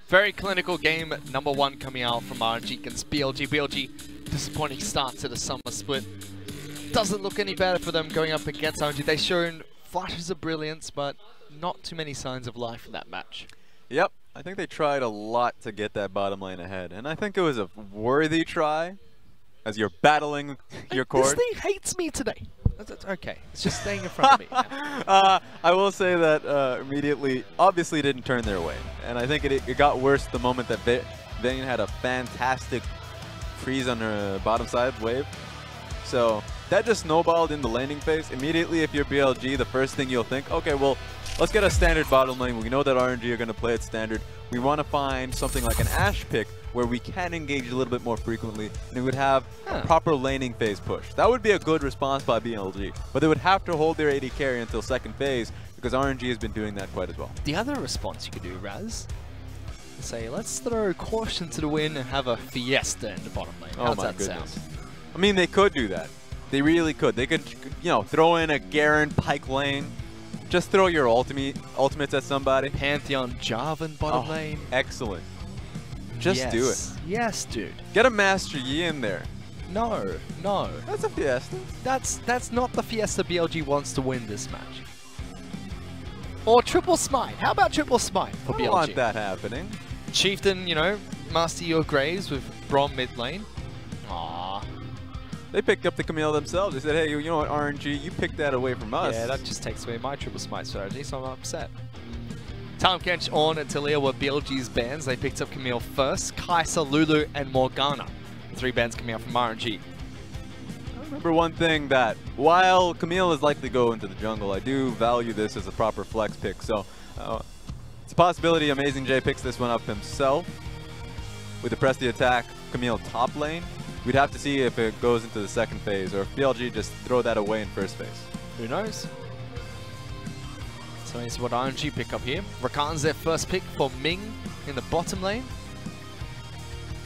Very clinical game, number 1 coming out from RNG against BLG. BLG, disappointing start to the summer split. Doesn't look any better for them going up against RNG. They've shown flashes of brilliance, but not too many signs of life in that match. Yep, I think they tried a lot to get that bottom lane ahead, and I think it was a worthy try as you're battling your cord. This thing hates me today. That's okay, it's just staying in front of me. I will say that immediately, obviously didn't turn their way. And I think it got worse the moment that Vayne had a fantastic freeze on her bottom side wave. So that just snowballed in the laning phase. Immediately, if you're BLG, the first thing you'll think, okay, well, let's get a standard bottom lane. We know that RNG are going to play it standard. We want to find something like an Ashe pick where we can engage a little bit more frequently, and it would have a proper laning phase push. That would be a good response by BLG, but they would have to hold their AD carry until second phase because RNG has been doing that quite as well. The other response you could do, Raz, is say, let's throw caution to the wind and have a fiesta in the bottom lane. How's that sound? I mean, they could do that. They really could. They could, you know, throw in a Garen Pike lane. Just throw your ultimates at somebody. Pantheon Jarvan bottom lane. Excellent. Just do it. Yes, dude. Get a Master Yi in there. No, no. That's a fiesta. That's not the fiesta BLG wants to win this match. Or triple smite. How about triple smite for BLG? I don't want that happening. Chieftain, you know, master your graves with Braum mid lane. Aww. They picked up the Camille themselves. They said, hey, you know what, RNG, you picked that away from us. Yeah, that just takes away my triple smite strategy, so I'm upset. Time Kench, Ornn, and Talia were BLG's bans. They picked up Camille first. Kai'Sa, Lulu, and Morgana. 3 bans coming out from RNG. I remember one thing that, while Camille is likely to go into the jungle, I do value this as a proper flex pick. So, it's a possibility Amazing J picks this one up himself. With the press the attack, Camille top lane. We'd have to see if it goes into the second phase, or if BLG just throw that away in first phase. Who knows? So here's what RNG pick up here. Rakan's their first pick for Ming in the bottom lane.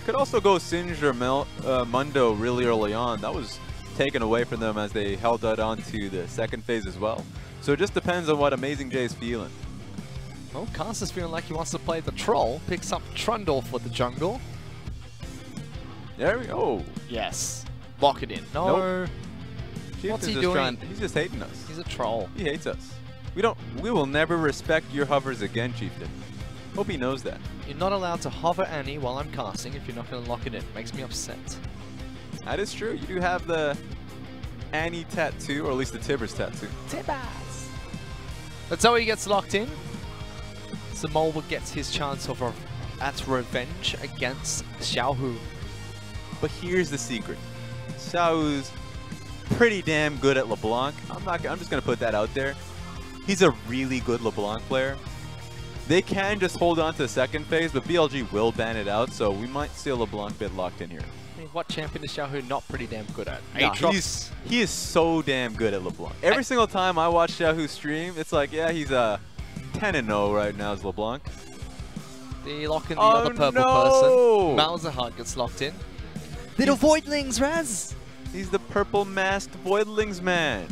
Could also go Singed or Mundo really early on. That was taken away from them as they held that on to the second phase as well. So it just depends on what Amazing J is feeling. Well, Kai'Sa's feeling like he wants to play the troll. Picks up Trundle for the jungle. There we go. Yes. Lock it in. No. Nope. What's he doing? He's just hating us. He's a troll. He hates us. We will never respect your hovers again, Chieftain. Hope he knows that. You're not allowed to hover Annie while I'm casting if you're not going to lock it in. Makes me upset. That is true. You do have the Annie tattoo, or at least the Tibbers tattoo. Tibbers! That's how he gets locked in. So Mulva gets his chance at revenge against Xiaohu. But here's the secret. Xiaohu's pretty damn good at LeBlanc. I'm just going to put that out there. He's a really good LeBlanc player. They can just hold on to the second phase, but BLG will ban it out, so we might see a LeBlanc bit locked in here. I mean, what champion is Xiaohu not pretty damn good at? Nah, he is so damn good at LeBlanc. Every single time I watch Xiaohu stream, it's like, yeah, he's 10-0 right now as LeBlanc. They lock in the other purple person. Malzahar gets locked in. Little Voidlings, Raz! He's the purple masked Voidlings man.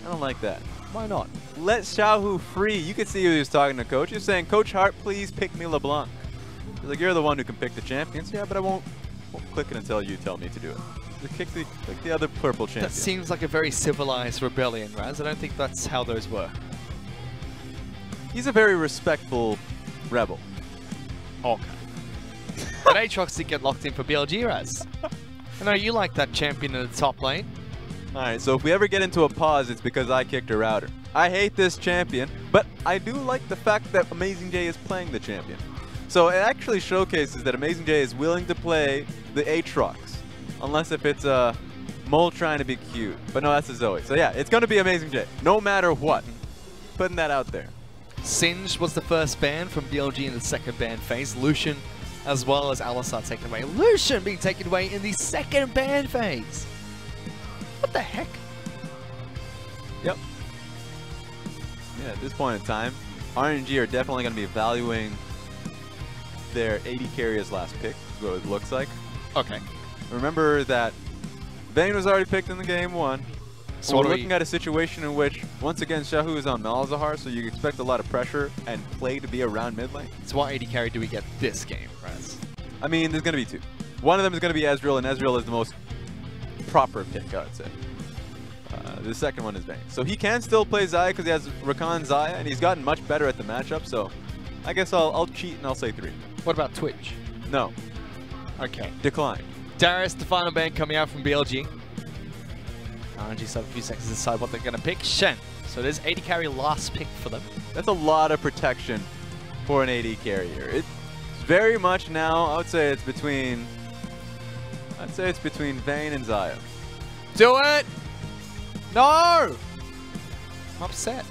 I don't like that. Why not? Let Xiaohu free. You could see who he was talking to Coach. He was saying, Coach Hart, please pick me LeBlanc. He's like, you're the one who can pick the champions. Yeah, but I won't click it until you tell me to do it. Kick the other purple champion. That seems like a very civilized rebellion, Raz. I don't think that's how those work. He's a very respectful rebel. Okay. But Aatrox did get locked in for BLG, Raz. I know you like that champion in the top lane. Alright, so if we ever get into a pause, it's because I kicked a router. I hate this champion, but I do like the fact that Amazing J is playing the champion. So it actually showcases that Amazing J is willing to play the Aatrox. Unless if it's a Mole trying to be cute. But no, that's a Zoe. So yeah, it's going to be Amazing J, no matter what. Putting that out there. Singed was the first ban from BLG in the second ban phase. Lucian as well as Alistar taken away. Lucian being taken away in the second ban phase. What the heck? Yep. Yeah, at this point in time, RNG are definitely going to be valuing their AD carry as last pick, is what it looks like. Okay. Remember that Vayne was already picked in the game 1. So we're looking at a situation in which, once again, Shahu is on Malzahar, so you expect a lot of pressure and play to be around mid lane. So what AD carry do we get this game, Raz? I mean, there's going to be two. One of them is going to be Ezreal, and Ezreal is the most proper pick, I would say. The second one is Vayne. So he can still play Xayah because he has Rakan Xayah, and he's gotten much better at the matchup, so I guess I'll cheat and I'll say 3. What about Twitch? No. Okay. Decline. Darius, the final ban coming out from BLG. RNG still have a few seconds to decide what they're going to pick. Shen. So there's AD carry last pick for them. That's a lot of protection for an AD carrier. It's very much now, I would say it's between Vayne and Xayah. Do it! No! I'm upset.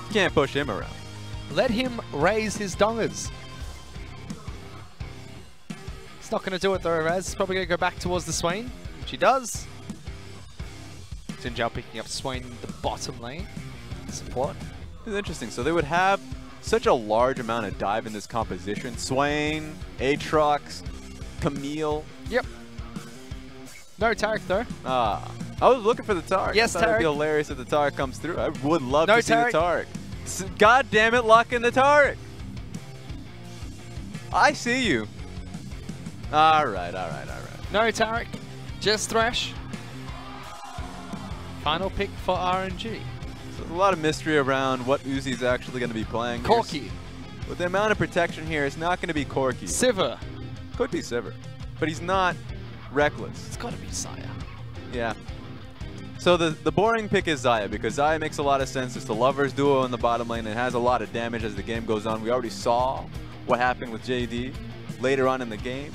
You can't push him around. Let him raise his dongers. He's not going to do it though, Raz. He's probably going to go back towards the Swain, which he does. Xin Zhao picking up Swain in the bottom lane. Support. It's interesting. So they would have such a large amount of dive in this composition. Swain, Aatrox, Camille. Yep. No Taric though. I was looking for the Taric. Yes, I thought Taric. it'd be hilarious if the Taric comes through. I would love No to see the Taric. Taric. God damn it, lock in the Taric. I see you. All right. No Taric. Just Thresh. Final pick for RNG. So there's a lot of mystery around what Uzi's actually going to be playing. Corki. With the amount of protection here, it's not going to be Corki. Sivir. Could be Sivir. But he's not reckless. It's got to be Xayah. Yeah. So the boring pick is Xayah, because Xayah makes a lot of sense. It's the lovers duo in the bottom lane and has a lot of damage as the game goes on. We already saw what happened with JD later on in the game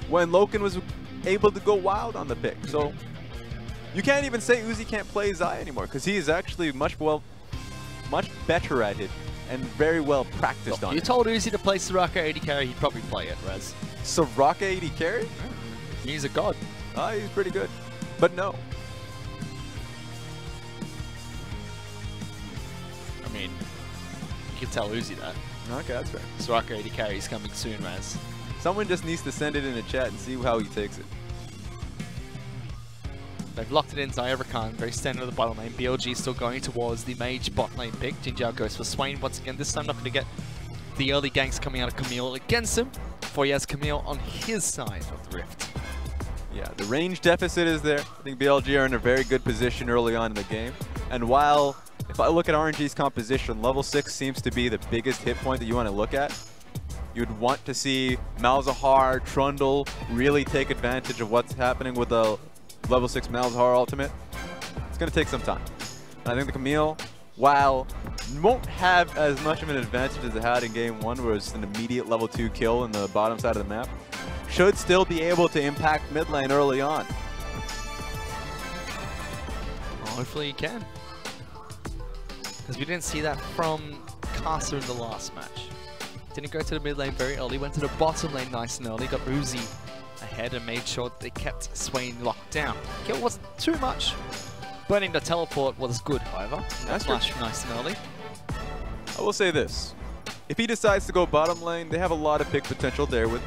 when Loken was able to go wild on the pick. So you can't even say Uzi can't play Xayah anymore, because he is actually much better at it and very well practiced on it. You told Uzi to play Soraka AD carry, he'd probably play it, Raz. Soraka AD carry? He's a god. He's pretty good. But no. I mean, you can tell Uzi that. Okay, that's fair. Soraka AD carry is coming soon, Raz. Someone just needs to send it in the chat and see how he takes it. They've locked it in. Xayah Rakan, very standard of the bottom lane. BLG still going towards the mage bot lane pick. Xin Zhao goes for Swain once again. This time not going to get the early ganks coming out of Camille against him, before he has Camille on his side of the rift. Yeah, the range deficit is there. I think BLG are in a very good position early on in the game. And while, if I look at RNG's composition, level 6 seems to be the biggest hit point that you want to look at. You'd want to see Malzahar, Trundle really take advantage of what's happening with the level 6 Malzahar ultimate. It's going to take some time. And I think the Camille, while won't have as much of an advantage as it had in game 1, where it's an immediate level 2 kill in the bottom side of the map, should still be able to impact mid lane early on. Well, hopefully he can. Because we didn't see that from Casa in the last match. Didn't go to the mid lane very early, went to the bottom lane nice and early, got Uzi ahead and made sure they kept Swain locked down. Kill wasn't too much. Burning the teleport was good, however. That's flash nice and early. I will say this. If he decides to go bottom lane, they have a lot of pick potential there with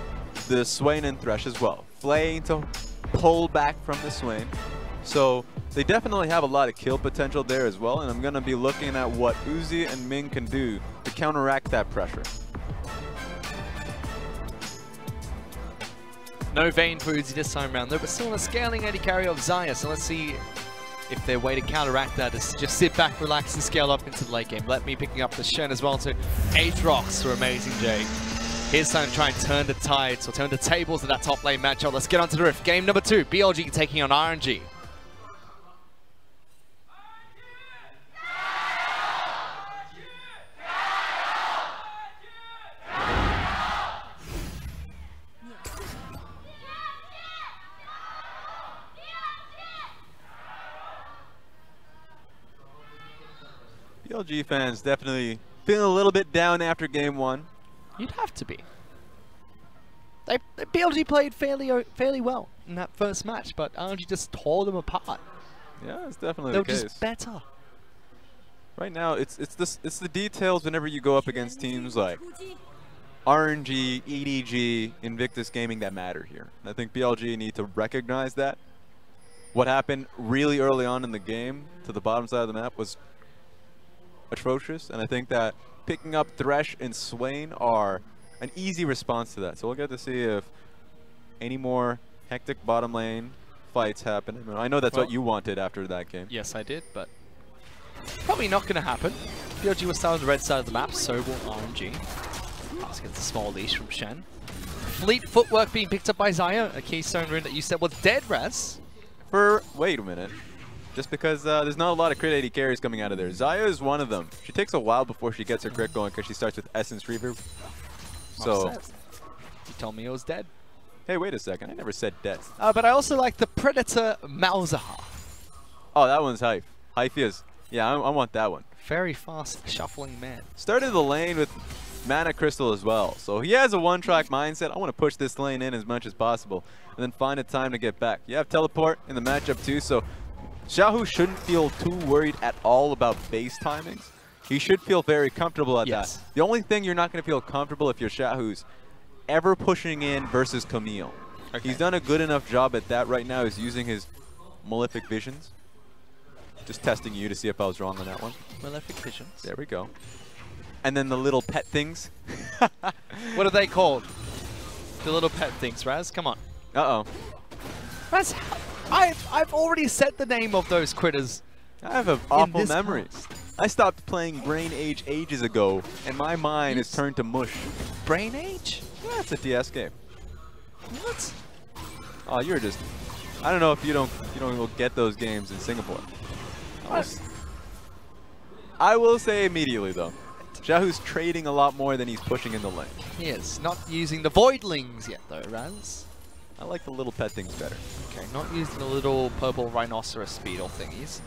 the Swain and Thresh as well. Flay to pull back from the Swain. So they definitely have a lot of kill potential there as well, and I'm going to be looking at what Uzi and Ming can do to counteract that pressure. No Vayne for Uzi this time around though, but still on a scaling AD carry of Xayah, so let's see if their way to counteract that is just sit back, relax, and scale up into the late game. Let me picking up the Shen as well to Aatrox for Amazing J. Here's time to try and turn the tides, or turn the tables of that top lane matchup. Let's get onto the rift. Game number 2, BLG taking on RNG. BLG fans definitely feeling a little bit down after game 1. You'd have to be. BLG played fairly well in that first match, but RNG just tore them apart. Yeah, it's definitely They the were case. just better. Right now, it's the details whenever you go up against teams like RNG, EDG, Invictus Gaming that matter here. And I think BLG need to recognize that what happened really early on in the game to the bottom side of the map was atrocious, and I think that picking up Thresh and Swain are an easy response to that. So we'll get to see if any more hectic bottom lane fights happen. I mean, I know that's what you wanted after that game. Yes, I did, but probably not going to happen. BLG will start on the red side of the map, so will RNG. Let's get the small leash from Shen. Fleet footwork being picked up by Xayah, a keystone rune that you said was dead, Raz. Wait a minute. Just because there's not a lot of crit AD carries coming out of there. Xayah is one of them. She takes a while before she gets her crit going because she starts with Essence Reaver. So, you told me it was dead. Hey, wait a second. I never said dead. But I also like the Predator Malzahar. Oh, that one's hype. Hype is. Yeah, I want that one. Very fast shuffling man. Started the lane with Mana Crystal as well. So he has a one-track mindset. I want to push this lane in as much as possible and then find a time to get back. You have teleport in the matchup too, so Xiaohu shouldn't feel too worried at all about base timings. He should feel very comfortable at that. The only thing you're not going to feel comfortable if you're Xiaohu's ever pushing in versus Camille. Okay. He's done a good enough job at that right now. He's using his Malefic Visions. Just testing you to see if I was wrong on that one. Malefic Visions. There we go. And then the little pet things. What are they called? The little pet things, Raz? Come on. Uh-oh. Raz, I've already said the name of those critters. I have an awful memory. I stopped playing Brain Age ages ago, and my mind is turned to mush. Brain Age? Yeah, it's a DS game. What? Oh, you're just... I don't know if you don't get those games in Singapore. I will say immediately, though, Xiaohu's trading a lot more than he's pushing in the lane. He is. Not using the Voidlings yet, though, Raz. I like the little pet things better. Okay, not using the little purple rhinoceros speedle thingies.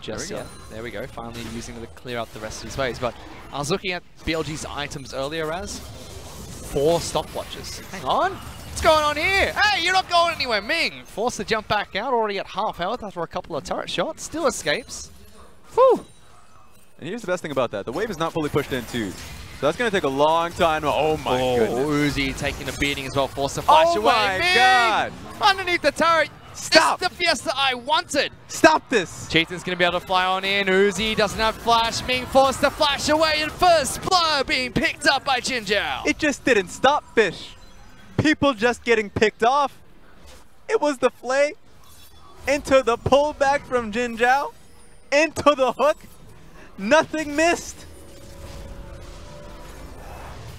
Just yet. There we go. Finally using them to clear out the rest of his waves. But I was looking at BLG's items earlier, Raz. 4 stopwatches. Hang on. What's going on here? Hey, you're not going anywhere, Ming! Forced to jump back out, already at half health after a couple of turret shots. Still escapes. Whew! And here's the best thing about that. The wave is not fully pushed in too. So that's going to take a long time. Oh my goodness. Uzi taking a beating as well. Forced to flash away. Oh my god! Underneath the turret. Stop! This is the Fiesta I wanted. Stop this! Cheaton's going to be able to fly on in. Uzi doesn't have flash. Being forced to flash away. And first blood being picked up by Jin Zhao. It just didn't stop, Fish. People just getting picked off. It was the flay into the pullback from Jin Zhao into the hook. Nothing missed.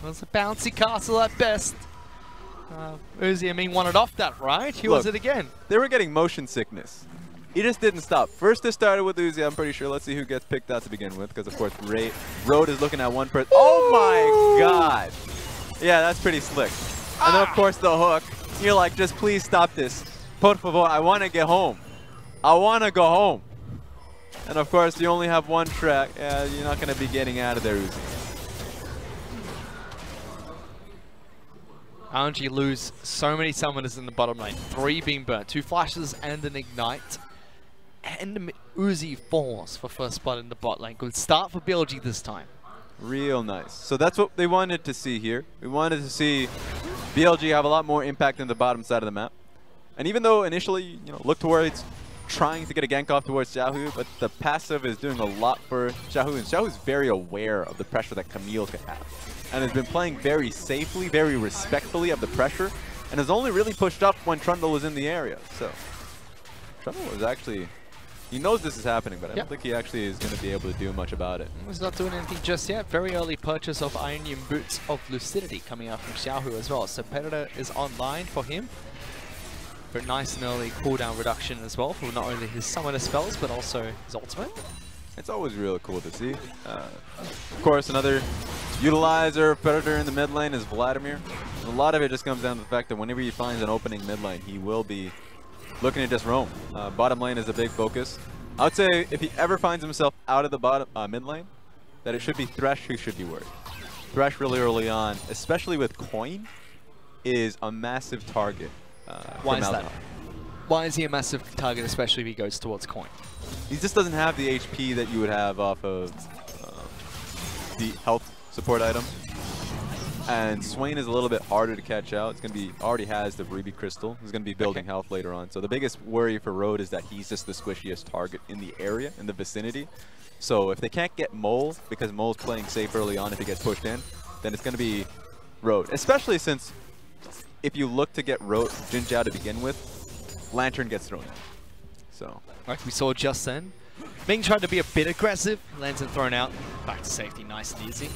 It was a bouncy castle at best. Uzi, I mean, wanted off that, right? He was it again. They were getting motion sickness. He just didn't stop. First it started with Uzi, I'm pretty sure. Let's see who gets picked out to begin with, because of course Road is looking at one person. Oh my god! Yeah, that's pretty slick. And then of course the hook. You're like, just please stop this. Por favor, I want to get home. I want to go home. And of course you only have one track. Yeah, you're not going to be getting out of there, Uzi. RNG lose so many summoners in the bottom lane. 3 being burnt, 2 flashes and an ignite. And Uzi falls for first blood in the bot lane. Good start for BLG this time. Real nice. So that's what they wanted to see here. We wanted to see BLG have a lot more impact on the bottom side of the map. And even though initially, looked towards trying to get a gank off towards Xiaohu, but the passive is doing a lot for Xiaohu, and Xiaohu is very aware of the pressure that Camille could have. And has been playing very safely, very respectfully of the pressure, and has only really pushed up when Trundle was in the area. So Trundle was actually, he knows this is happening, but I don't think he actually is going to be able to do much about it. He's not doing anything just yet. Very early purchase of Ionian Boots of Lucidity coming out from Xiaohu as well. So Predator is online for him. But nice and early cooldown reduction as well for not only his summoner spells, but also his ultimate. It's always real cool to see. Of course, another utilizer Predator in the mid lane is Vladimir. And a lot of it just comes down to the fact that whenever he finds an opening mid lane, he will be looking to just roam. Bottom lane is a big focus. I would say if he ever finds himself out of the bottom mid lane, that it should be Thresh who should be worried. Thresh really early on, especially with Coin, is a massive target. Why is that? Why is he a massive target, especially if he goes towards Coin? He just doesn't have the HP that you would have off of the health support item. And Swain is a little bit harder to catch out. It's going to be, already has the Ruby Crystal. He's going to be building health later on. So the biggest worry for Road is that he's just the squishiest target in the area, in the vicinity. So if they can't get Mole, because Mole's playing safe early on if he gets pushed in, then it's going to be Road. Especially since if you look to get Road Jin Jiao to begin with, Lantern gets thrown in. So, like we saw just then. Ming tried to be a bit aggressive. Lantern thrown out. Back to safety, nice and easy.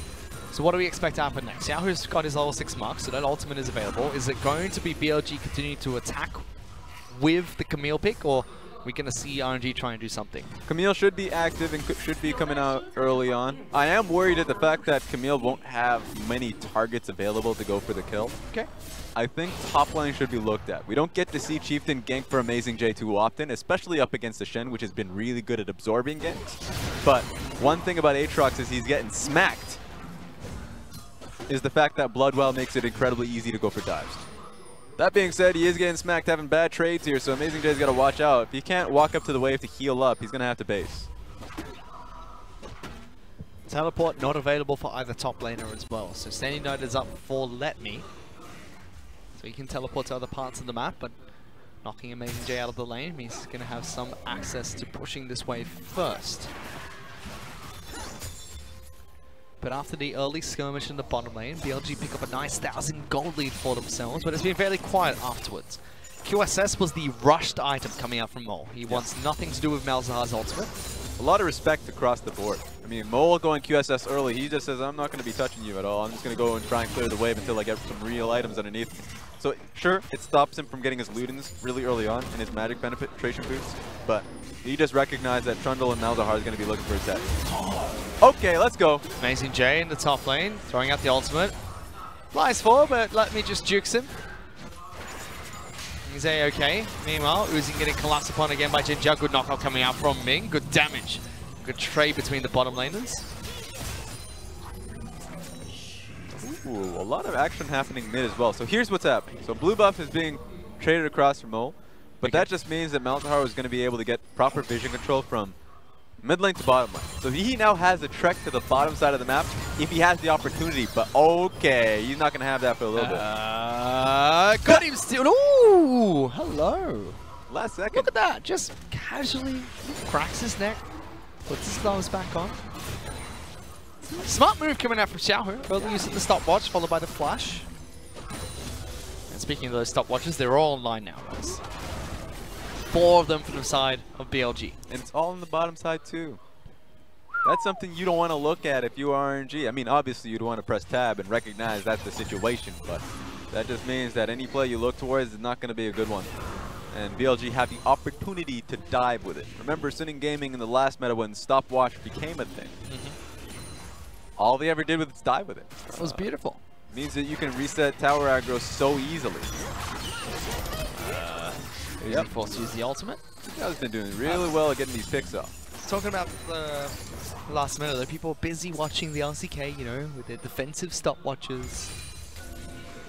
So what do we expect to happen next? Xiaohu's got his level 6 mark, so that ultimate is available. Is it going to be BLG continuing to attack with the Camille pick, or are we going to see RNG try and do something? Camille should be active and should be coming out early on. I am worried at the fact that Camille won't have many targets available to go for the kill. Okay. I think top lane should be looked at. We don't get to see Chieftain gank for Amazing J too often, especially up against the Shen, which has been really good at absorbing ganks. But one thing about Aatrox is he's getting smacked. Is the fact that Bloodwell makes it incredibly easy to go for dives. That being said, he is getting smacked, having bad trades here, so Amazing J's got to watch out. If he can't walk up to the wave to heal up, he's going to have to base. Teleport not available for either top laner as well. So Standing Note is up for Let Me. So he can teleport to other parts of the map, but knocking Amazing J out of the lane means he's going to have some access to pushing this wave first. But after the early skirmish in the bottom lane, BLG pick up a nice 1,000 gold lead for themselves, but it's been fairly quiet afterwards. QSS was the rushed item coming out from Mole. He wants nothing to do with Malzahar's ultimate. A lot of respect across the board. I mean, Mole going QSS early, he just says, I'm not going to be touching you at all. I'm just going to go and try and clear the wave until I get some real items underneath me. So, sure, it stops him from getting his Ludens really early on in his magic penetration boots, but he just recognized that Trundle and Malzahar is going to be looking for his head. Okay, let's go. Amazing J in the top lane, throwing out the ultimate. Flies forward, but let me just jukes him. He's A-okay. Meanwhile, Uzi getting collapsed upon again by Jin Jiao. Good knockout coming out from Ming. Good damage. Good trade between the bottom laners. Ooh, a lot of action happening mid as well. So here's what's happening. So blue buff is being traded across from Mole, but that just means that Malzahar is going to be able to get proper vision control from mid lane to bottom lane. So he now has a trek to the bottom side of the map if he has the opportunity, but okay, he's not going to have that for a little bit. Got him still. Ooh, hello. Last second. Look at that. Just casually cracks his neck, puts his gloves back on. Smart move coming out from Xiaohu. Early using the stopwatch, followed by the flash. And speaking of those stopwatches, they're all online now, guys. 4 of them from the side of BLG. And it's all on the bottom side too. That's something you don't want to look at if you are RNG. I mean, obviously you'd want to press tab and recognize that's the situation, but that just means that any play you look towards is not going to be a good one. And BLG have the opportunity to dive with it. Remember Sinning Gaming in the last meta when stopwatch became a thing. All they ever did was dive with it. That was beautiful. Means that you can reset tower aggro so easily. Yep. Forced to use the ultimate. He's been doing really well at getting these picks off. Talking about the last minute, though, people are busy watching the RCK, you know, with their defensive stopwatches.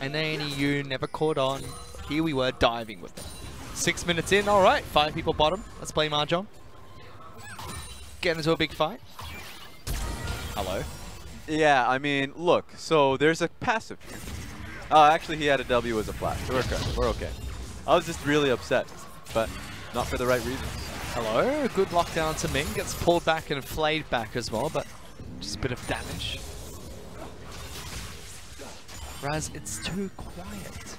And ANEU never caught on. Here we were diving with them. 6 minutes in, all right, 5 people bottom. Let's play Mahjong. Get into a big fight. Hello. Yeah, I mean, look, so there's a passive here. Actually, he had a W as a flash. So we're okay. I was just really upset, but not for the right reasons. Hello, good lockdown to Ming. Gets pulled back and flayed back as well, but just a bit of damage. Raz, it's too quiet.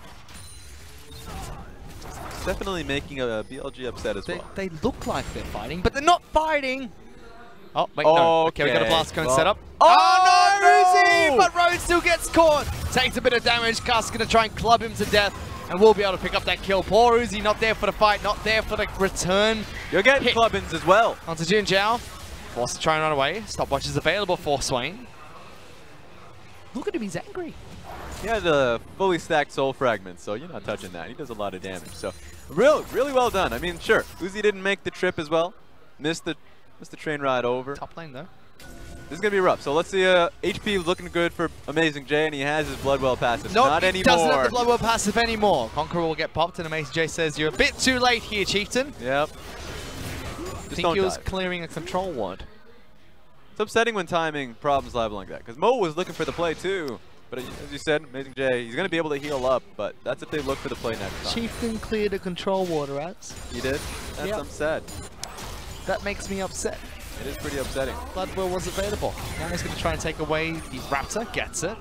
It's definitely making a BLG upset as well. They look like they're fighting, but they're not fighting! Oh, wait, no. Okay, we got a blast cone set up. Oh, no, Uzi! But Road still gets caught. Takes a bit of damage. Cast's going to try and club him to death, and we'll be able to pick up that kill. Poor Uzi, not there for the fight, not there for the return. You're getting clubbins as well. Onto Jin Jiao. Forced to try and run away. Stopwatch is available for Swain. Look at him, he's angry. He has a fully stacked soul fragment, so you're not touching that. He does a lot of damage. So, really well done. I mean, sure, Uzi didn't make the trip as well. Missed the train ride over. Top lane, though. This is going to be rough. So let's see, HP looking good for Amazing J, and he has his Bloodwell passive. Nope, not anymore. Doesn't have the Bloodwell passive anymore. Conqueror will get popped, and Amazing J says, you're a bit too late here, Chieftain. Yep. I think he was clearing a control ward. It's upsetting when timing problems live like that, because Mo was looking for the play too. But as you said, Amazing J, he's going to be able to heal up, but that's if they look for the play next time. Chieftain cleared a control water rats. He did? That's Yep. I'm sad. That makes me upset. It is pretty upsetting. Bloodwell was available. Now he's going to try and take away the Raptor. Gets it.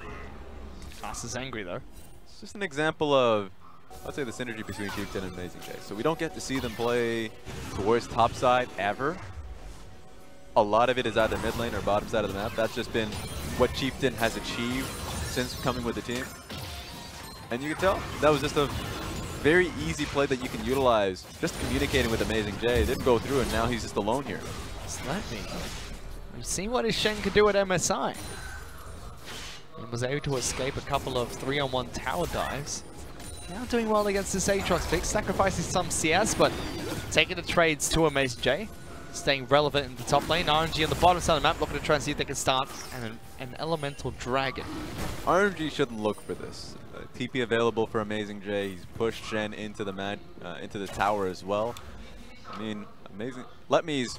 Fast is angry though. It's just an example of, let's say, the synergy between Chieftain and Amazing J. So we don't get to see them play towards top side ever. A lot of it is either mid lane or bottom side of the map. That's just been what Chieftain has achieved since coming with the team. And you can tell that was just a very easy play that you can utilize. Just communicating with Amazing J. It didn't go through, and now he's just alone here. Slightly. We've seen what his Shen could do at MSI. He was able to escape a couple of 3-on-1 tower dives. Now doing well against this Aatrox pick, sacrificing some CS, but taking the trades to Amazing J. Staying relevant in the top lane. RNG on the bottom side of the map, looking to try and see if they can start an elemental dragon. RNG shouldn't look for this. TP available for Amazing J. He's pushed Shen into the tower as well. I mean, Amazing. Letme's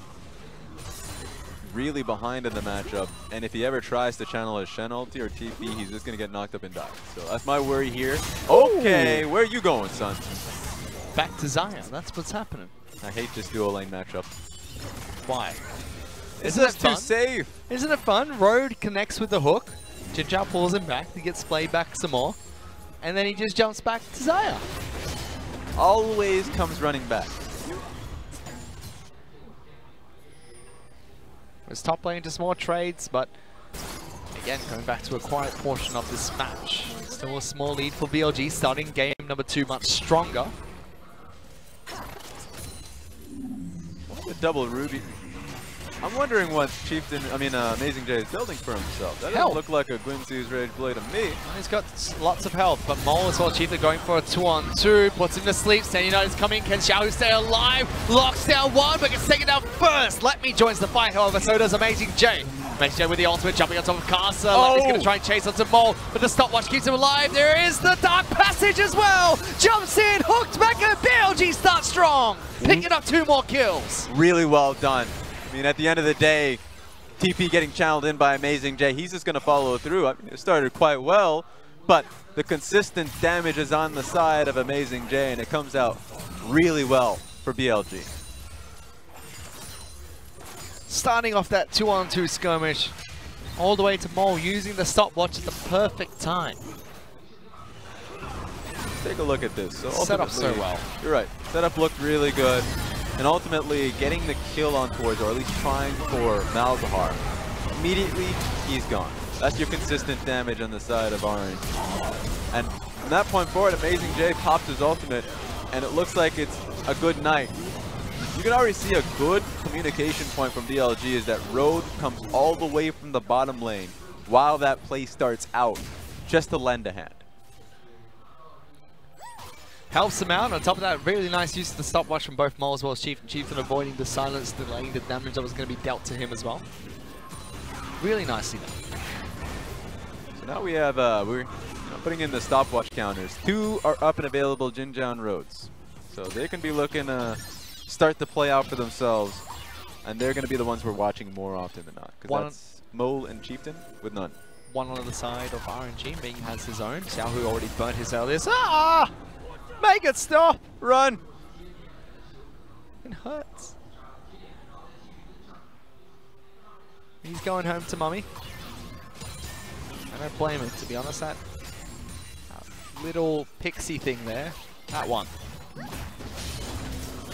really behind in the matchup, and if he ever tries to channel his Shen ulti or TP, he's just gonna get knocked up and die. So that's my worry here. Okay, where are you going, son? Back to Zion. That's what's happening. I hate this duo lane matchup. Why? Isn't it too safe? Isn't it fun? Road connects with the hook. Jinja pulls him back to get splayed back some more. And then he just jumps back to Zion. Always comes running back. His top lane just more trades, but again, going back to a quiet portion of this match. Still a small lead for BLG, starting game number 2 much stronger. The double Ruby. I'm wondering what Amazing J is building for himself. That doesn't look like a Guinsoo's Rage Blade to me. He's got lots of health, but Mole as well, Chieftain going for a 2-on-2, puts him to sleep. Standing United is coming. Can Xiaohu stay alive? Locks down one, but gets taken down first. Let Me joins the fight, however, so does Amazing J. Amazing J with the ultimate, jumping on top of Casa. He's going to try and chase onto Mole, but the stopwatch keeps him alive. There is the Dark Passage as well. Jumps in, hooked back, and BLG starts strong. Picking up 2 more kills. Really well done. I mean, at the end of the day, TP getting channeled in by Amazing J, he's just going to follow through. I mean, it started quite well, but the consistent damage is on the side of Amazing J, and it comes out really well for BLG. Starting off that 2-on-2 skirmish, all the way to Mole, using the stopwatch at the perfect time. Take a look at this. So set up so well. You're right. Setup looked really good. And ultimately, getting the kill on towards, or at least trying for Malzahar, immediately, he's gone. That's your consistent damage on the side of RNG. And from that point forward, Amazing J pops his ultimate, and it looks like it's a good night. You can already see a good communication point from BLG is that Road comes all the way from the bottom lane while that play starts out, just to lend a hand. Helps him out. On top of that, really nice use of the stopwatch from both Mole as well as Chieftain avoiding the silence, delaying the damage that was going to be dealt to him as well. Really nicely done. So now we have, we're putting in the stopwatch counters. 2 are up and available Jinjiang Roads. So they can be looking to start the play out for themselves. And they're going to be the ones we're watching more often than not. Because that's Mole and Chieftain with none. One on the side of RNG. Ming has his own. Xiaohu already burnt his earlier. Ah! Make it stop! Run! It hurts. He's going home to mummy. I don't blame him, to be honest. That little pixie thing there. That one.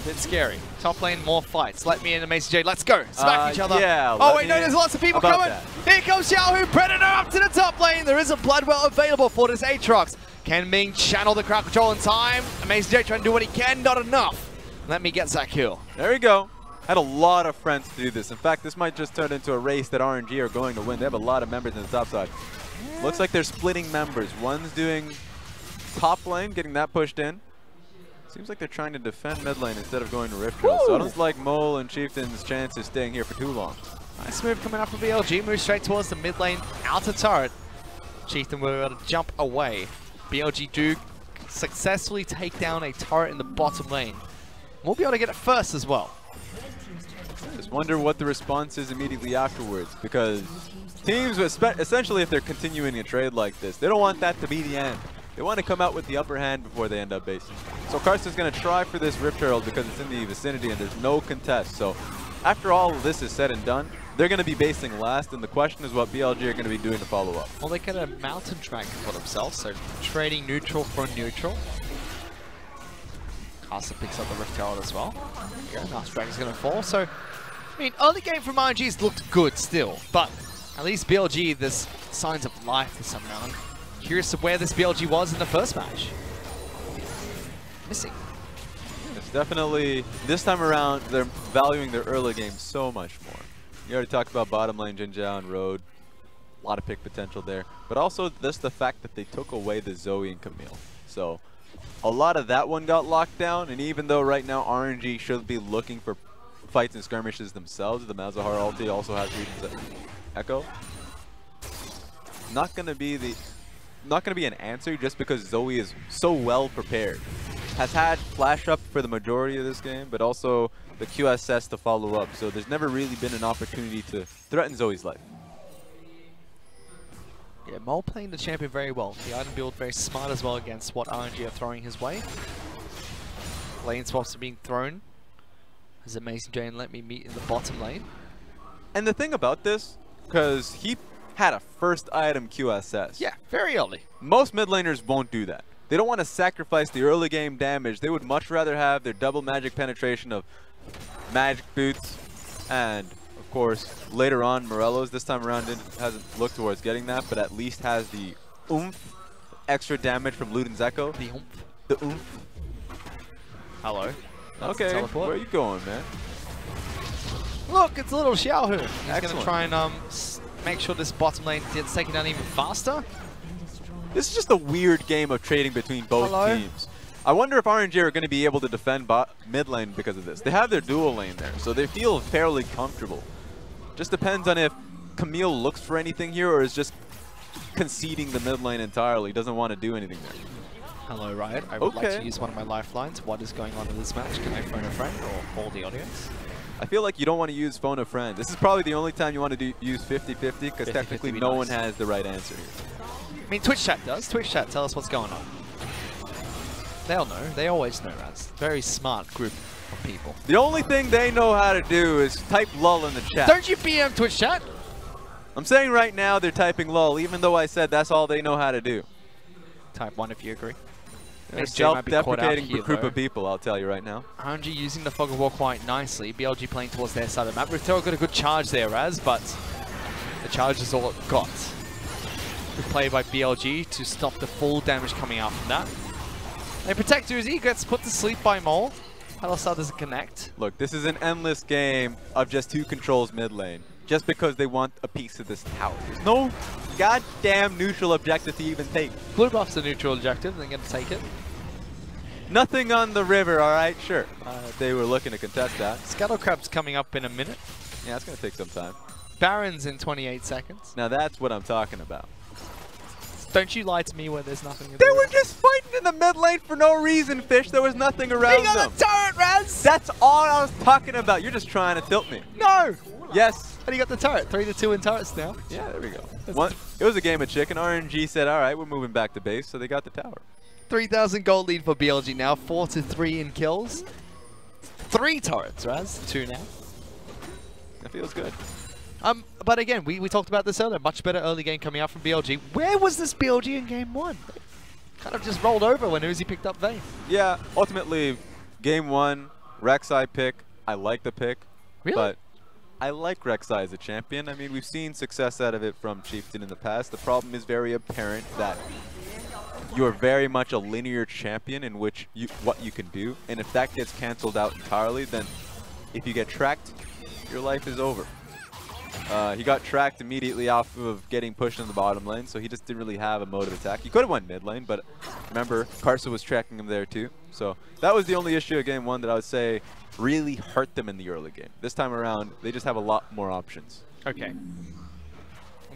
Bit scary. Top lane, more fights. Let Me and Amazing J. Let's go. Smack each other. Yeah, oh wait, no, there's lots of people coming. That. Here comes Xiaohu. Predator up to the top lane. There is a Bloodwell available for this Aatrox. Can Ming channel the crowd control in time? Amazing J trying to do what he can. Not enough. Let Me get that kill. There we go. Had a lot of friends to do this. In fact, this might just turn into a race that RNG are going to win. They have a lot of members in the top side. Yeah. Looks like they're splitting members. One's doing top lane, getting that pushed in. Seems like they're trying to defend mid lane instead of going to Rift Trail. So I don't like Mole and Chieftain's chances staying here for too long. Nice move coming up from BLG. Move straight towards the mid lane outer turret. Chieftain will be able to jump away. BLG do successfully take down a turret in the bottom lane. We'll be able to get it first as well. Just Wonder what the response is immediately afterwards, because teams, essentially if they're continuing a trade like this, they don't want that to be the end. They want to come out with the upper hand before they end up basing. So Carson's going to try for this Rift Herald because it's in the vicinity and there's no contest. So after all of this is said and done, they're going to be basing last, and the question is what BLG are going to be doing to follow up. Well, they get a mountain track for themselves, so trading neutral for neutral. Carson picks up the Rift Herald as well. Yeah, Nice Dragon's going to fall. So, I mean, early game from RNG's looked good still, but at least BLG, there's signs of life this time around. Curious of where this BLG was in the first match. Missing. It's definitely, this time around, they're valuing their early game so much more. You already talked about bottom lane, Jinjiao and Road. A lot of pick potential there. But also just the fact that they took away the Zoe and Camille. So a lot of that one got locked down, and even though right now RNG should be looking for fights and skirmishes themselves, the Malzahar ulti also has Regions Echo. Not gonna be an answer just because Zoe is so well prepared. Has had flash up for the majority of this game, but also the QSS to follow up. So there's never really been an opportunity to threaten Zoe's life. Yeah, Mole playing the champion very well. The item build very smart as well against what RNG are throwing his way. Lane swaps are being thrown. As Amazing Jane let me meet in the bottom lane. And the thing about this, because he had a first item QSS. Yeah, very early. Most mid laners won't do that. They don't want to sacrifice the early game damage. They would much rather have their double magic penetration of magic boots, and of course later on Morello's this time around hasn't looked towards getting that, but at least has the oomph, extra damage from Luden's Echo. The oomph. The oomph. Hello. That's okay, where are you going, man? Look, it's a little Xiaohu. He's Excellent. going to try and make sure this bottom lane gets taken down even faster. This is just a weird game of trading between both teams. I wonder if RNG are going to be able to defend mid lane because of this. They have their dual lane there, so they feel fairly comfortable. Just depends on if Camille looks for anything here or is just conceding the mid lane entirely. Doesn't want to do anything there. Hello, Riot. I would like to use one of my lifelines. What is going on in this match? Can I phone a friend or hold the audience? I feel like you don't want to use phone a friend. This is probably the only time you want to use 50-50 because technically no one has the right answer here. I mean, Twitch chat does. Twitch chat, tell us what's going on. They'll know. They always know, Raz. Very smart group of people. The only thing they know how to do is type LUL in the chat. Don't you BM Twitch chat? I'm saying right now they're typing LUL, even though I said that's all they know how to do. Type 1 if you agree. They're self-deprecating group of people, I'll tell you right now. RNG using the Fog of War quite nicely. BLG playing towards their side of the map. Riftel got a good charge there, Raz, but the charge is all it got. Good play by BLG to stop the full damage coming out from that. And Protect Uzi gets put to sleep by Mole. Hellstar doesn't connect. Look, this is an endless game of just 2 controls mid lane. Just because they want a piece of this tower. There's no goddamn neutral objective to even take. Blue buff's the neutral objective, they're going to take it. Nothing on the river, alright? Sure. They were looking to contest that. Scuttlecrab's coming up in a minute. Yeah, it's going to take some time. Baron's in 28 seconds. Now that's what I'm talking about. Don't you lie to me where there's nothing in They were just fighting in the mid lane for no reason, Fish. There was nothing around them. He got a turret, Raz! That's all I was talking about. You're just trying to tilt me. No! Yes. And he got the turret. 3-2 in turrets now. Yeah, there we go. It was a game of chicken. RNG said, all right, we're moving back to base, so they got the tower. 3,000 gold lead for BLG now. 4-3 in kills. 3 turrets, Raz. 2 now. That feels good. But again, we talked about this earlier. Much better early game coming out from BLG. Where was this BLG in game 1? Kind of just rolled over when Uzi picked up Vayne. Yeah, ultimately, game 1, Rek'Sai pick. I like the pick. Really? But I like Rek'Sai as a champion. I mean, we've seen success out of it from Chieftain in the past. The problem is very apparent that you are very much a linear champion in which what you can do. And if that gets canceled out entirely, then if you get tracked, your life is over. He got tracked immediately off of getting pushed in the bottom lane, so he just didn't really have a mode of attack. He could have went mid lane, but remember, Karsa was tracking him there too. So that was the only issue of game 1 that I would say really hurt them in the early game. This time around, they just have a lot more options. Okay.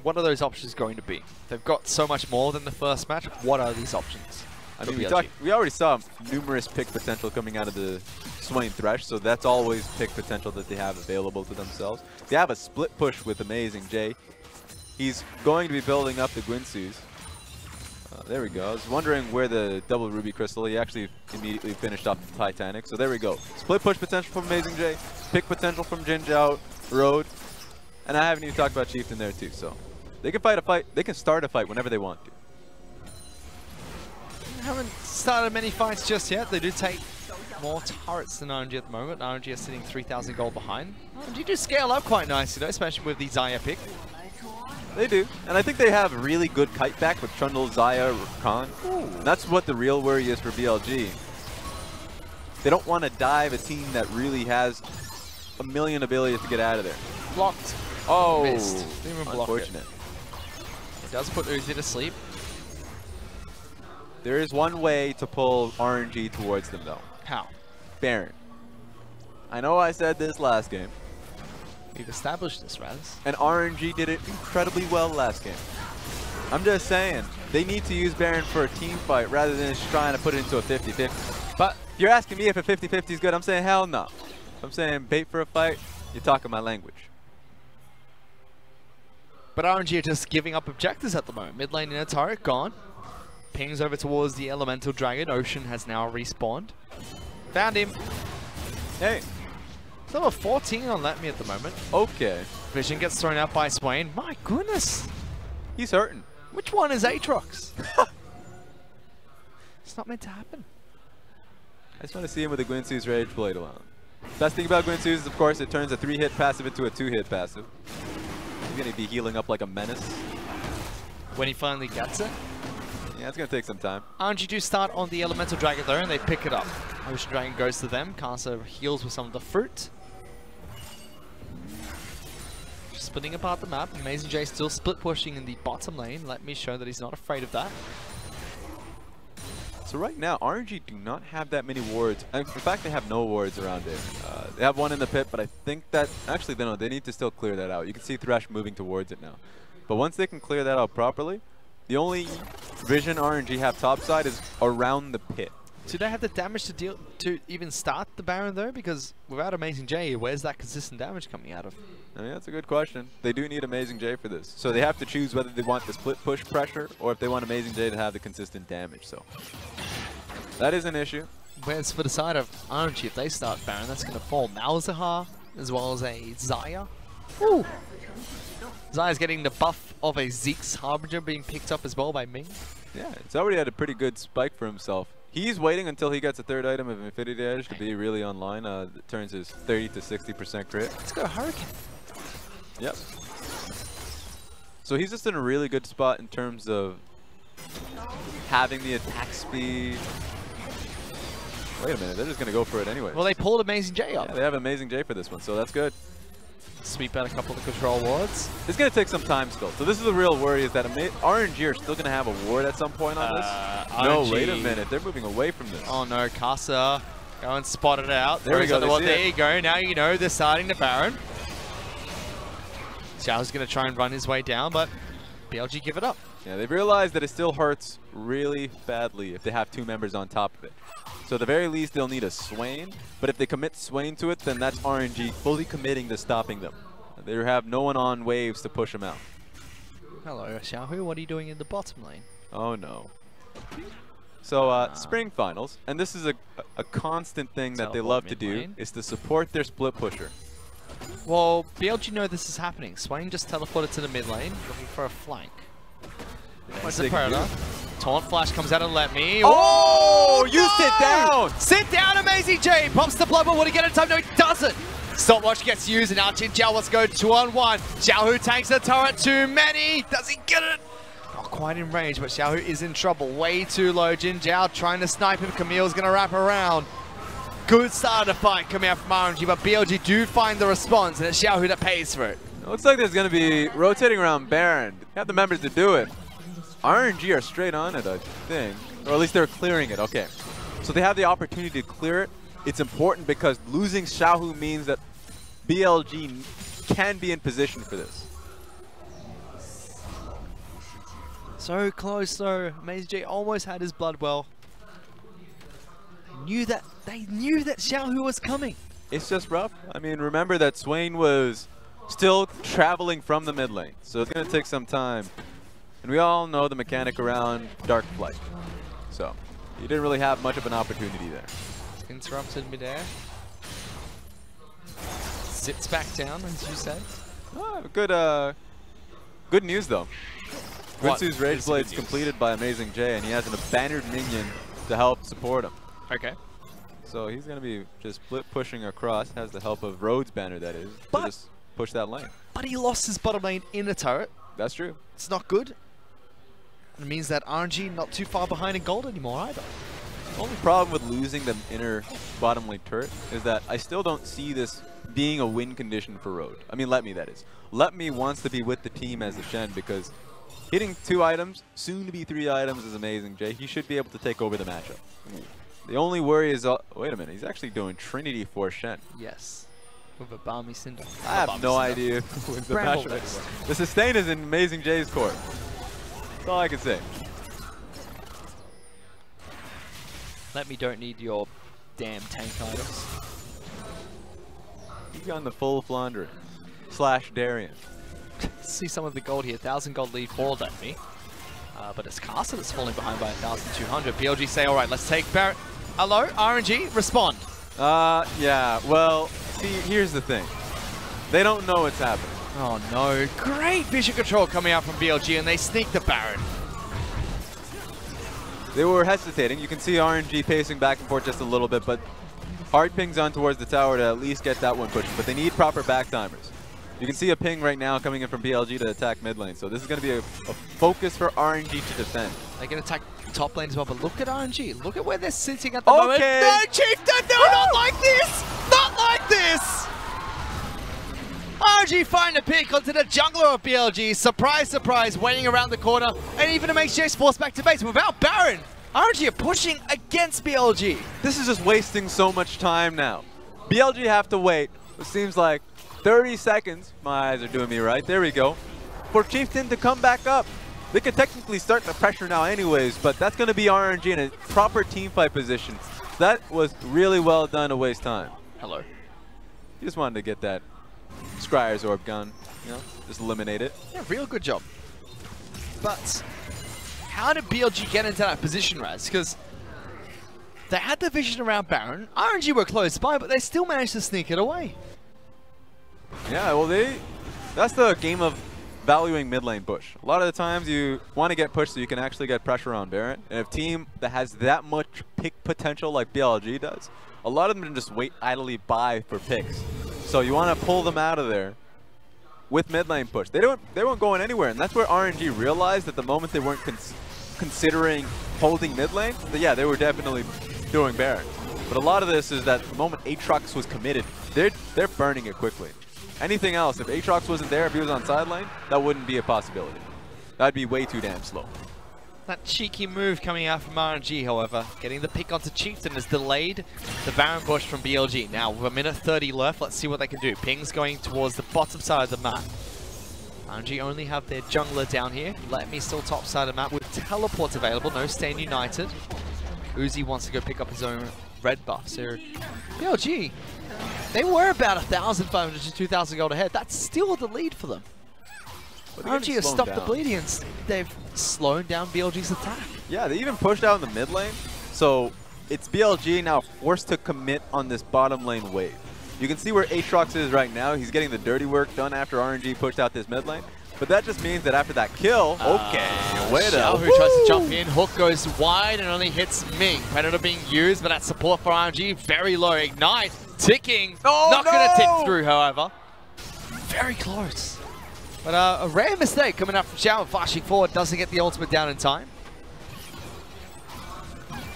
What are those options going to be? They've got so much more than the first match. What are these options? I mean, we already saw numerous pick potential coming out of the Swain Thresh, so that's always pick potential that they have available to themselves. They have a split push with Amazing J. He's going to be building up the Guinsoo's. There we go. I was wondering where the double Ruby Crystal, he actually immediately finished off the Titanic. So there we go. Split push potential from Amazing J, pick potential from Jin Zhao, Road, and I haven't even talked about Chieftain there too, so they can fight a fight, they can start a fight whenever they want to. Haven't started many fights just yet. They do take more turrets than RNG at the moment. RNG are sitting 3,000 gold behind. RNG do scale up quite nicely though, especially with the Xayah pick. They do, and I think they have really good kite back with Trundle, Xayah, Khan. That's what the real worry is for BLG. They don't want to dive a team that really has a million abilities to get out of there. Blocked. Oh, missed. Unfortunate. It does put Uzi to sleep. There is one way to pull RNG towards them though. How? Baron. I know I said this last game. We've established this, Raz. And RNG did it incredibly well last game. I'm just saying, they need to use Baron for a team fight rather than just trying to put it into a 50-50. But if you're asking me if a 50-50 is good, I'm saying hell no. I'm saying bait for a fight, you're talking my language. But RNG are just giving up objectives at the moment. Mid lane in a turret, gone. Pings over towards the Elemental Dragon. Ocean has now respawned. Found him. Hey. Level 14 on Let Me at the moment. Okay. Vision gets thrown out by Swain. My goodness. He's hurting. Which one is Aatrox? It's not meant to happen. I just want to see him with a Guinsoo's Rage Blade alone. Best thing about Guinsoo's is, of course, it turns a 3-hit passive into a 2-hit passive. He's going to be healing up like a menace. When he finally gets it. Yeah, it's going to take some time. RNG do start on the Elemental Dragon though, and they pick it up. Ocean Dragon goes to them. Casa heals with some of the fruit. Splitting apart the map. Amazing J still split pushing in the bottom lane. Let me show that he's not afraid of that. So right now, RNG do not have that many wards. In fact, they have no wards around it. They have one in the pit, but I think that... Actually, no, they need to still clear that out. You can see Thresh moving towards it now. But once they can clear that out properly, the only vision RNG have topside is around the pit. Do they have the damage to deal to even start the Baron though? Because without Amazing J, where's that consistent damage coming out of? I mean, that's a good question. They do need Amazing J for this. So they have to choose whether they want the split push pressure or if they want Amazing J to have the consistent damage. So that is an issue. Whereas for the side of RNG, if they start Baron, that's going to fall Malzahar as well as a Xayah. Ooh. Xayah's getting the buff of a Zeke's Harbinger being picked up as well by Ming. Yeah, it's already had a pretty good spike for himself. He's waiting until he gets a third item of Infinity Edge to be really online. It turns his 30 to 60% crit. Let's go Hurricane. Yep. So he's just in a really good spot in terms of having the attack speed. Wait a minute, they're just going to go for it anyway. Well, they pulled Amazing J up. Yeah, they have Amazing J for this one, so that's good. Sweep out a couple of the control wards. It's going to take some time still. So this is the real worry, is that RNG are still going to have a ward at some point on this. No, wait a minute. They're moving away from this. Oh no, Casa. Go and spot it out. There we go. There you go. Now you know they're starting the Baron. Xiao's going to try and run his way down, but BLG give it up. Yeah, they've realized that it still hurts really badly if they have two members on top of it. So at the very least, they'll need a Swain. But if they commit Swain to it, then that's RNG fully committing to stopping them. They have no one on waves to push them out. Hello, Xiaohu. What are you doing in the bottom lane? Oh, no. So, Spring Finals, and this is a constant thing that they love to do, is to support their split pusher. Well, BLG know this is happening. Swain just teleported to the mid lane, looking for a flank. There's a Predator. Taunt Flash comes out and let me. Oh, you sit down! Sit down, Amazing J! Pops the blood, but will he get it in time? No, he doesn't! Stopwatch gets used, and now Jin Zhao wants to go 2-on-1. Xiaohu tanks the turret, too many! Does he get it? Not quite in range, but Xiaohu is in trouble. Way too low. Jin Zhao trying to snipe him. Camille's going to wrap around. Good start of the fight coming out from RNG, but BLG do find the response, and it's Xiaohu that pays for it. It looks like there's going to be rotating around Baron. You have the members to do it. RNG are straight on it, I think. Or at least they're clearing it. Okay. So they have the opportunity to clear it. It's important because losing Xiaohu means that BLG can be in position for this. So close though. Amazing J almost had his blood well. knew that Xiaohu was coming. It's just rough. I mean, remember that Swain was still traveling from the mid lane, so it's going to take some time. And we all know the mechanic around Dark Flight. So, you didn't really have much of an opportunity there. Interrupted midair. Sits back down, as you said. Oh, good news, though. Rinsu's Rage Blade's completed by Amazing J, and he has an abandoned minion to help support him. Okay. So he's going to be just split pushing across, has the help of Rhodes banner, that is, to just push that lane. But he lost his bottom lane in the turret. That's true. It's not good. It means that RNG not too far behind in gold anymore either. The only problem with losing the inner bottom lane turret is that I still don't see this being a win condition for Road. I mean, Let Me, that is. Let Me wants to be with the team as a Shen because hitting 2 items, soon to be 3 items, is Amazing J. He should be able to take over the matchup. The only worry is, wait a minute, he's actually doing Trinity for Shen. Yes. With a Balmy Cinder. I have no idea who wins the matchup. The sustain is in Amazing J's court. That's all I can say. Let Me don't need your damn tank items. He's gone the full Flandre / Darien. See some of the gold here. 1,000 gold lead for Let Me. But it's Castle that's falling behind by 1,200. BLG say, all right, let's take Barrett. Hello, RNG, respond. Yeah, well, see, here's the thing. They don't know what's happening. Oh no, great vision control coming out from BLG, and they sneak the Baron. They were hesitating. You can see RNG pacing back and forth just a little bit, but hard pings on towards the tower to at least get that one pushing. But they need proper back timers. You can see a ping right now coming in from BLG to attack mid lane. So this is going to be a focus for RNG to defend. They can attack top lane as well, but look at RNG. Look at where they're sitting at the moment. No, Chieftain, no, not like this! Not like this! RNG find a pick onto the jungler of BLG. Surprise, surprise, waiting around the corner. And even MHJ's forced back to base without Baron. RNG are pushing against BLG. This is just wasting so much time now. BLG have to wait. It seems like 30 seconds. My eyes are doing me right. There we go. For Chieftain to come back up. They could technically start the pressure now anyways, but that's going to be RNG in a proper teamfight position. That was really well done to waste time. Hello. You just wanted to get that Scryer's Orb gun, you know, just eliminate it. Yeah, real good job. But how did BLG get into that position, Raz? Because they had the vision around Baron. RNG were close by, but they still managed to sneak it away. Yeah, well, that's the game of valuing mid lane push. A lot of the times you want to get pushed so you can actually get pressure on Baron. And if a team that has that much pick potential like BLG does, a lot of them just wait idly by for picks. So you want to pull them out of there with mid lane push. They weren't going anywhere, and that's where RNG realized that the moment they weren't considering holding mid lane, yeah, they were definitely doing Baron. But a lot of this is that the moment Aatrox was committed, they're burning it quickly. Anything else, if Aatrox wasn't there, if he was on side lane, that wouldn't be a possibility. That'd be way too damn slow. That cheeky move coming out from RNG, however, getting the pick onto Chieftain has delayed the Baron push from BLG. Now, with a minute 30 left, let's see what they can do. Ping's going towards the bottom side of the map. RNG only have their jungler down here. Let Me still top side of the map with teleports available. No Stand United. Uzi wants to go pick up his own red buff. So, BLG, they were about 1,500 to 2,000 gold ahead. That's still the lead for them. RNG have stopped the bleeding and they've slowed down BLG's attack. Yeah, they even pushed out in the mid lane. So it's BLG now forced to commit on this bottom lane wave. You can see where Aatrox is right now. He's getting the dirty work done after RNG pushed out this mid lane. But that just means that after that kill, wait a who tries to jump in. Hook goes wide and only hits Ming. Predator being used, but that support for RNG very low. Ignite, ticking. Not going to tick through, however. Very close. But a rare mistake coming up from Xiao, flashing forward, doesn't get the ultimate down in time.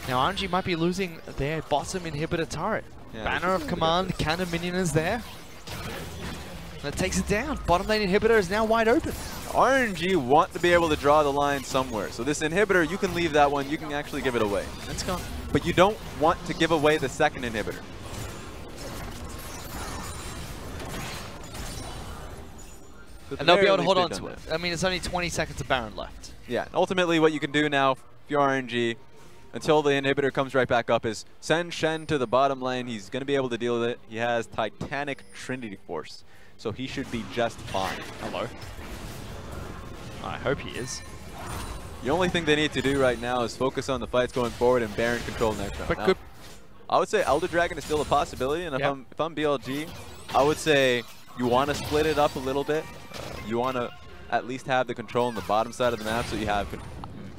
Now RNG might be losing their bottom inhibitor turret. Yeah, Banner of Command, cannon minion is there. And it takes it down. Bottom lane inhibitor is now wide open. RNG want to be able to draw the line somewhere. So this inhibitor, you can leave that one, you can actually give it away. Let's go. But you don't want to give away the second inhibitor. And they'll be able to hold on to it. I mean, it's only 20 seconds of Baron left. Yeah, ultimately what you can do now, if you're RNG, until the inhibitor comes right back up is send Shen to the bottom lane. He's going to be able to deal with it. He has Titanic Trinity Force, so he should be just fine. Hello. I hope he is. The only thing they need to do right now is focus on the fights going forward and Baron control next round. Now, I would say Elder Dragon is still a possibility, and if I'm BLG, I would say you want to split it up a little bit. You want to at least have the control on the bottom side of the map so you have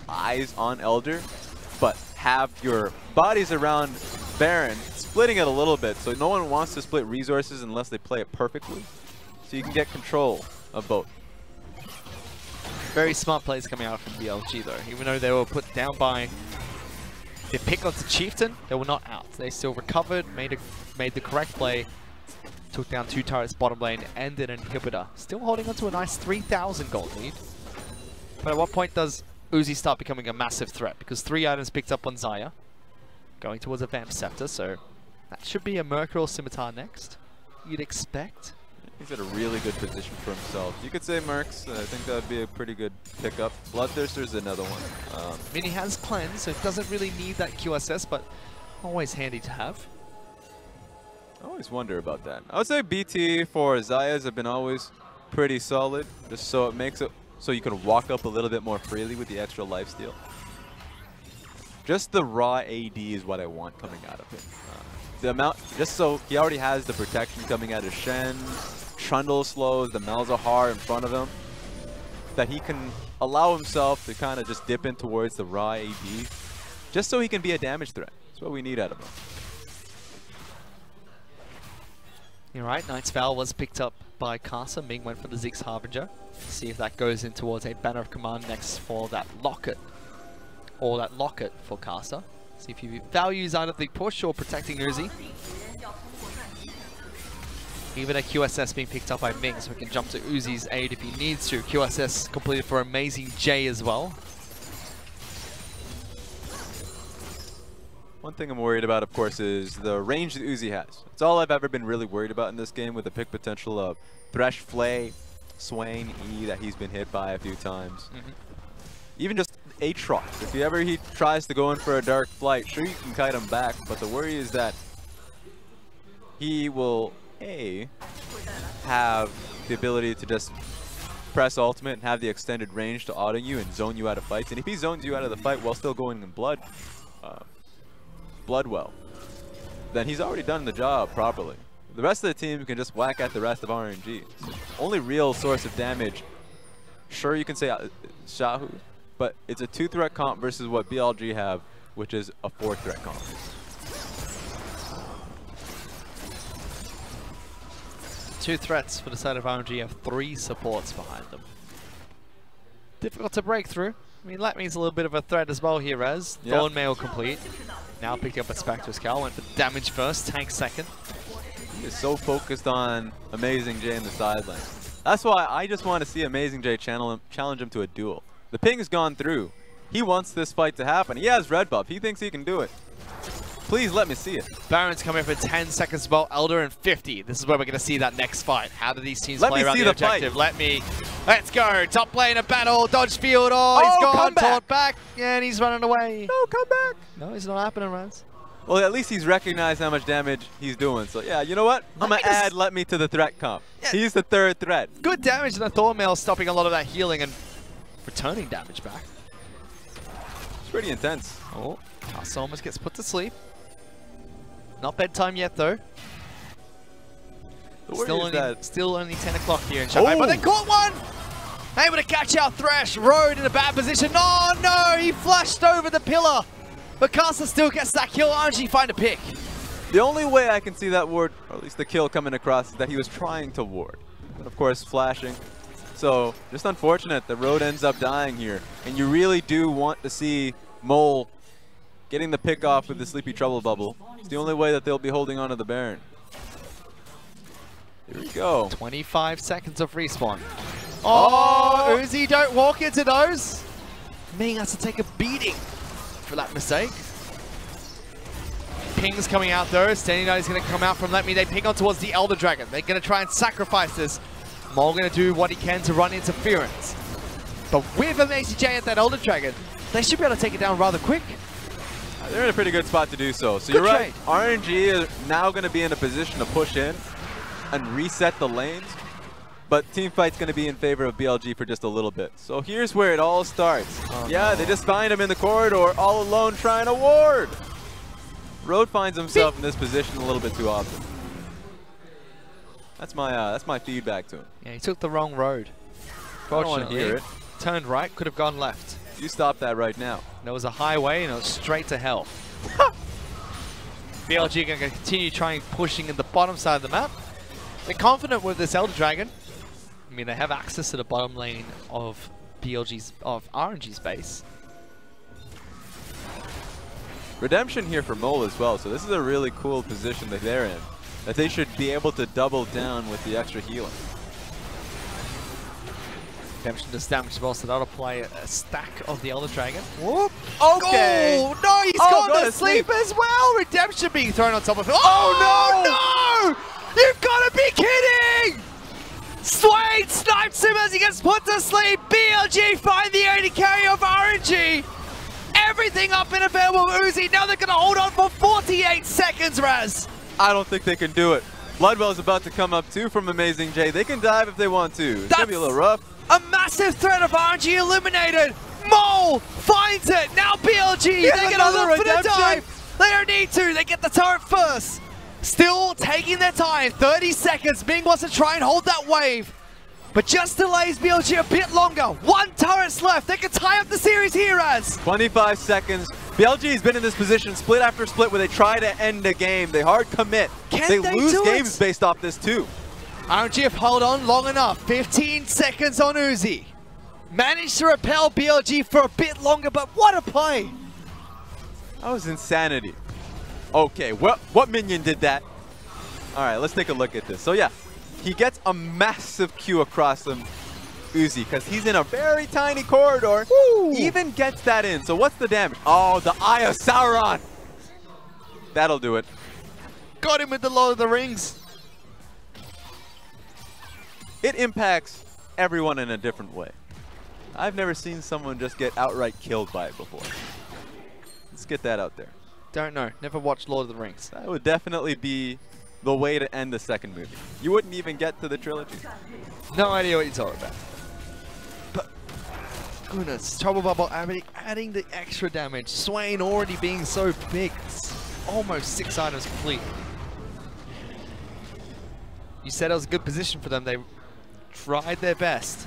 eyes on Elder, but have your bodies around Baron, splitting it a little bit. So no one wants to split resources unless they play it perfectly. So you can get control of both. Very smart plays coming out from BLG though. Even though they were put down by their pick onto Chieftain, they were not out. They still recovered, made the correct play, took down 2 turrets bottom lane, and an inhibitor. Still holding on to a nice 3,000 gold lead. But at what point does Uzi start becoming a massive threat? Because 3 items picked up on Xayah, going towards a Vamp Scepter, so that should be a Mercurial Scimitar next, you'd expect. He's at a really good position for himself. You could say Mercs. I think that would be a pretty good pickup. Bloodthirster's another one. I mean, he has cleanse, so it doesn't really need that QSS, but always handy to have. I always wonder about that. I would say BT for Xayahs have been always pretty solid, just so it makes it so you can walk up a little bit more freely with the extra lifesteal. Just the raw AD is what I want coming out of him. The amount, just so he already has the protection coming out of Shen, Trundle slows, the Malzahar in front of him, that he can allow himself to kind of just dip in towards the raw AD, just so he can be a damage threat. That's what we need out of him. You're right, Knight's Vow was picked up by Casa. Ming went for the Ziggs Harbinger. See if that goes in towards a Banner of Command next for that Locket. Or that Locket for Casa. See if he values either the push or protecting Uzi. Even a QSS being picked up by Ming, so he can jump to Uzi's aid if he needs to. QSS completed for Amazing J as well. One thing I'm worried about, of course, is the range that Uzi has. It's all I've ever been really worried about in this game, with the pick potential of Thresh, Flay, Swain, E that he's been hit by a few times. Even just Aatrox. If he tries to go in for a Dark Flight, sure you can kite him back, but the worry is that he will, A, have the ability to just press ultimate and have the extended range to auto you and zone you out of fights. And if he zones you out of the fight while still going in Bloodwell, then he's already done the job properly. The rest of the team can just whack at the rest of RNG. Only real source of damage, sure you can say Shahu, but it's a 2-threat comp versus what BLG have, which is a 4-threat comp. Two threats for the side of RNG have 3 supports behind them. Difficult to break through. I mean, Latme's a little bit of a threat as well here, as Thorn Mail complete. Now picked up a Spectre's Cowl, went for damage first, tank second. He is so focused on Amazing J in the side lane. That's why I just want to see Amazing J challenge him to a duel. The ping's gone through. He wants this fight to happen. He has red buff. He thinks he can do it. Please let me see it. Baron's coming for 10 seconds as well. Elder and 50. This is where we're going to see that next fight. How do these teams play around the objective? Let's go. Top lane of battle. Dodge field. Oh, he's gone. Taught back. Yeah, and he's running away. No, come back. No, it's not happening, Raz. Well, at least he's recognized how much damage he's doing. So, yeah, you know what? I'm going to add Let Me to the threat comp. Yeah. He's the 3rd threat. Good damage in the Thorn Mail, stopping a lot of that healing and returning damage back. It's pretty intense. Oh, Casa almost gets put to sleep. Not bedtime yet, though. Still only 10 o'clock here in Shanghai, but they caught one! Able to catch out Thresh. Road in a bad position. Oh, no! He flashed over the pillar. But Casa still gets that kill. RNG find a pick. The only way I can see that ward, or at least the kill coming across, is that he was trying to ward. And of course, flashing. So, just unfortunate the Road ends up dying here. And you really do want to see Mole getting the pick off with the Sleepy Trouble Bubble. It's the only way that they'll be holding on to the Baron. Here we go. 25 seconds of respawn. Oh, Uzi, don't walk into those. Ming has to take a beating for that mistake. Ping's coming out though. Standing Knight is going to come out from Let Me. They ping on towards the Elder Dragon. They're going to try and sacrifice this. Mole going to do what he can to run interference. But with Amazing J at that Elder Dragon, they should be able to take it down rather quick. They're in a pretty good spot to do so. So Good you're right. trade. RNG is now going to be in a position to push in and reset the lanes. But Teamfight's going to be in favor of BLG for just a little bit. So here's where it all starts. They just find him in the corridor all alone trying to ward. Road finds himself in this position a little bit too often. That's my feedback to him. Yeah, he took the wrong road. I don't want to hear it. Turned right, could have gone left. You stop that right now. There was a highway and it was straight to hell. BLG going to continue trying pushing in the bottom side of the map. They're confident with this Elder Dragon. I mean, they have access to the bottom lane of RNG's base. Redemption here for Mole as well, so this is a really cool position that they're in. That they should be able to double down with the extra healing. Redemption does damage as well, so that'll apply a stack of the Elder Dragon. Whoop! Okay! Oh, no, he's gone to sleep as well! Redemption being thrown on top of him. Oh, no! You've got to be kidding! Swain snipes him as he gets put to sleep. BLG find the AD carry of RNG. Everything up in a bed with Uzi. Now they're going to hold on for 48 seconds, Raz. I don't think they can do it. Bloodwell is about to come up too from Amazing J. They can dive if they want to. It's going to be a little rough. A massive threat of RNG eliminated. Mole finds it. Now BLG, they're going to look for the dive. They don't need to. They get the turret first. Still taking their time. 30 seconds. Ming wants to try and hold that wave. But just delays BLG a bit longer. One turret's left. They can tie up the series here, Raz. 25 seconds. BLG's been in this position split after split where they try to end a game. They hard commit. They lose games based off this too. RNG have held on long enough. 15 seconds on Uzi. Managed to repel BLG for a bit longer, but what a play. That was insanity. Okay, what minion did that? All right, let's take a look at this. So yeah, he gets a massive Q across him, Uzi, because he's in a very tiny corridor. Woo. Even gets that in. So what's the damage? Oh, the Eye of Sauron. That'll do it. Got him with the Lord of the Rings. It impacts everyone in a different way. I've never seen someone just get outright killed by it before. Let's get that out there. Don't know. Never watched Lord of the Rings. That would definitely be the way to end the second movie. You wouldn't even get to the trilogy. No idea what you're talking about. But, goodness, Trouble Bubble adding the extra damage. Swain already being so big. It's almost 6 items complete. You said it was a good position for them. They tried their best.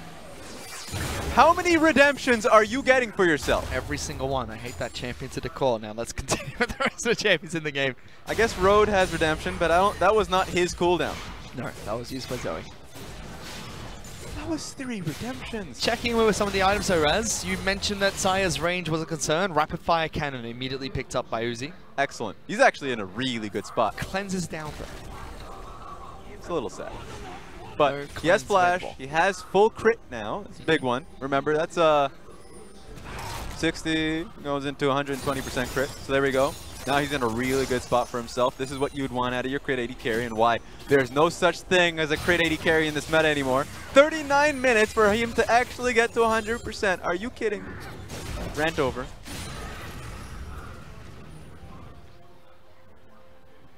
How many redemptions are you getting for yourself? Every single one. I hate that champion to the core. Now let's continue with the rest of the champions in the game. I guess Road has redemption, but that was not his cooldown. No, that was used by Zoe. That was 3 redemptions. Checking in with some of the items though, Raz. You mentioned that Saya's range was a concern. Rapid fire cannon immediately picked up by Uzi. Excellent. He's actually in a really good spot. Cleanses down though. It's a little sad. But he has flash, he has full crit now. That's a big one. Remember, that's 60, goes into 120% crit. So there we go. Now he's in a really good spot for himself. This is what you would want out of your crit 80 carry and why there's no such thing as a crit 80 carry in this meta anymore. 39 minutes for him to actually get to 100%. Are you kidding? Rant over.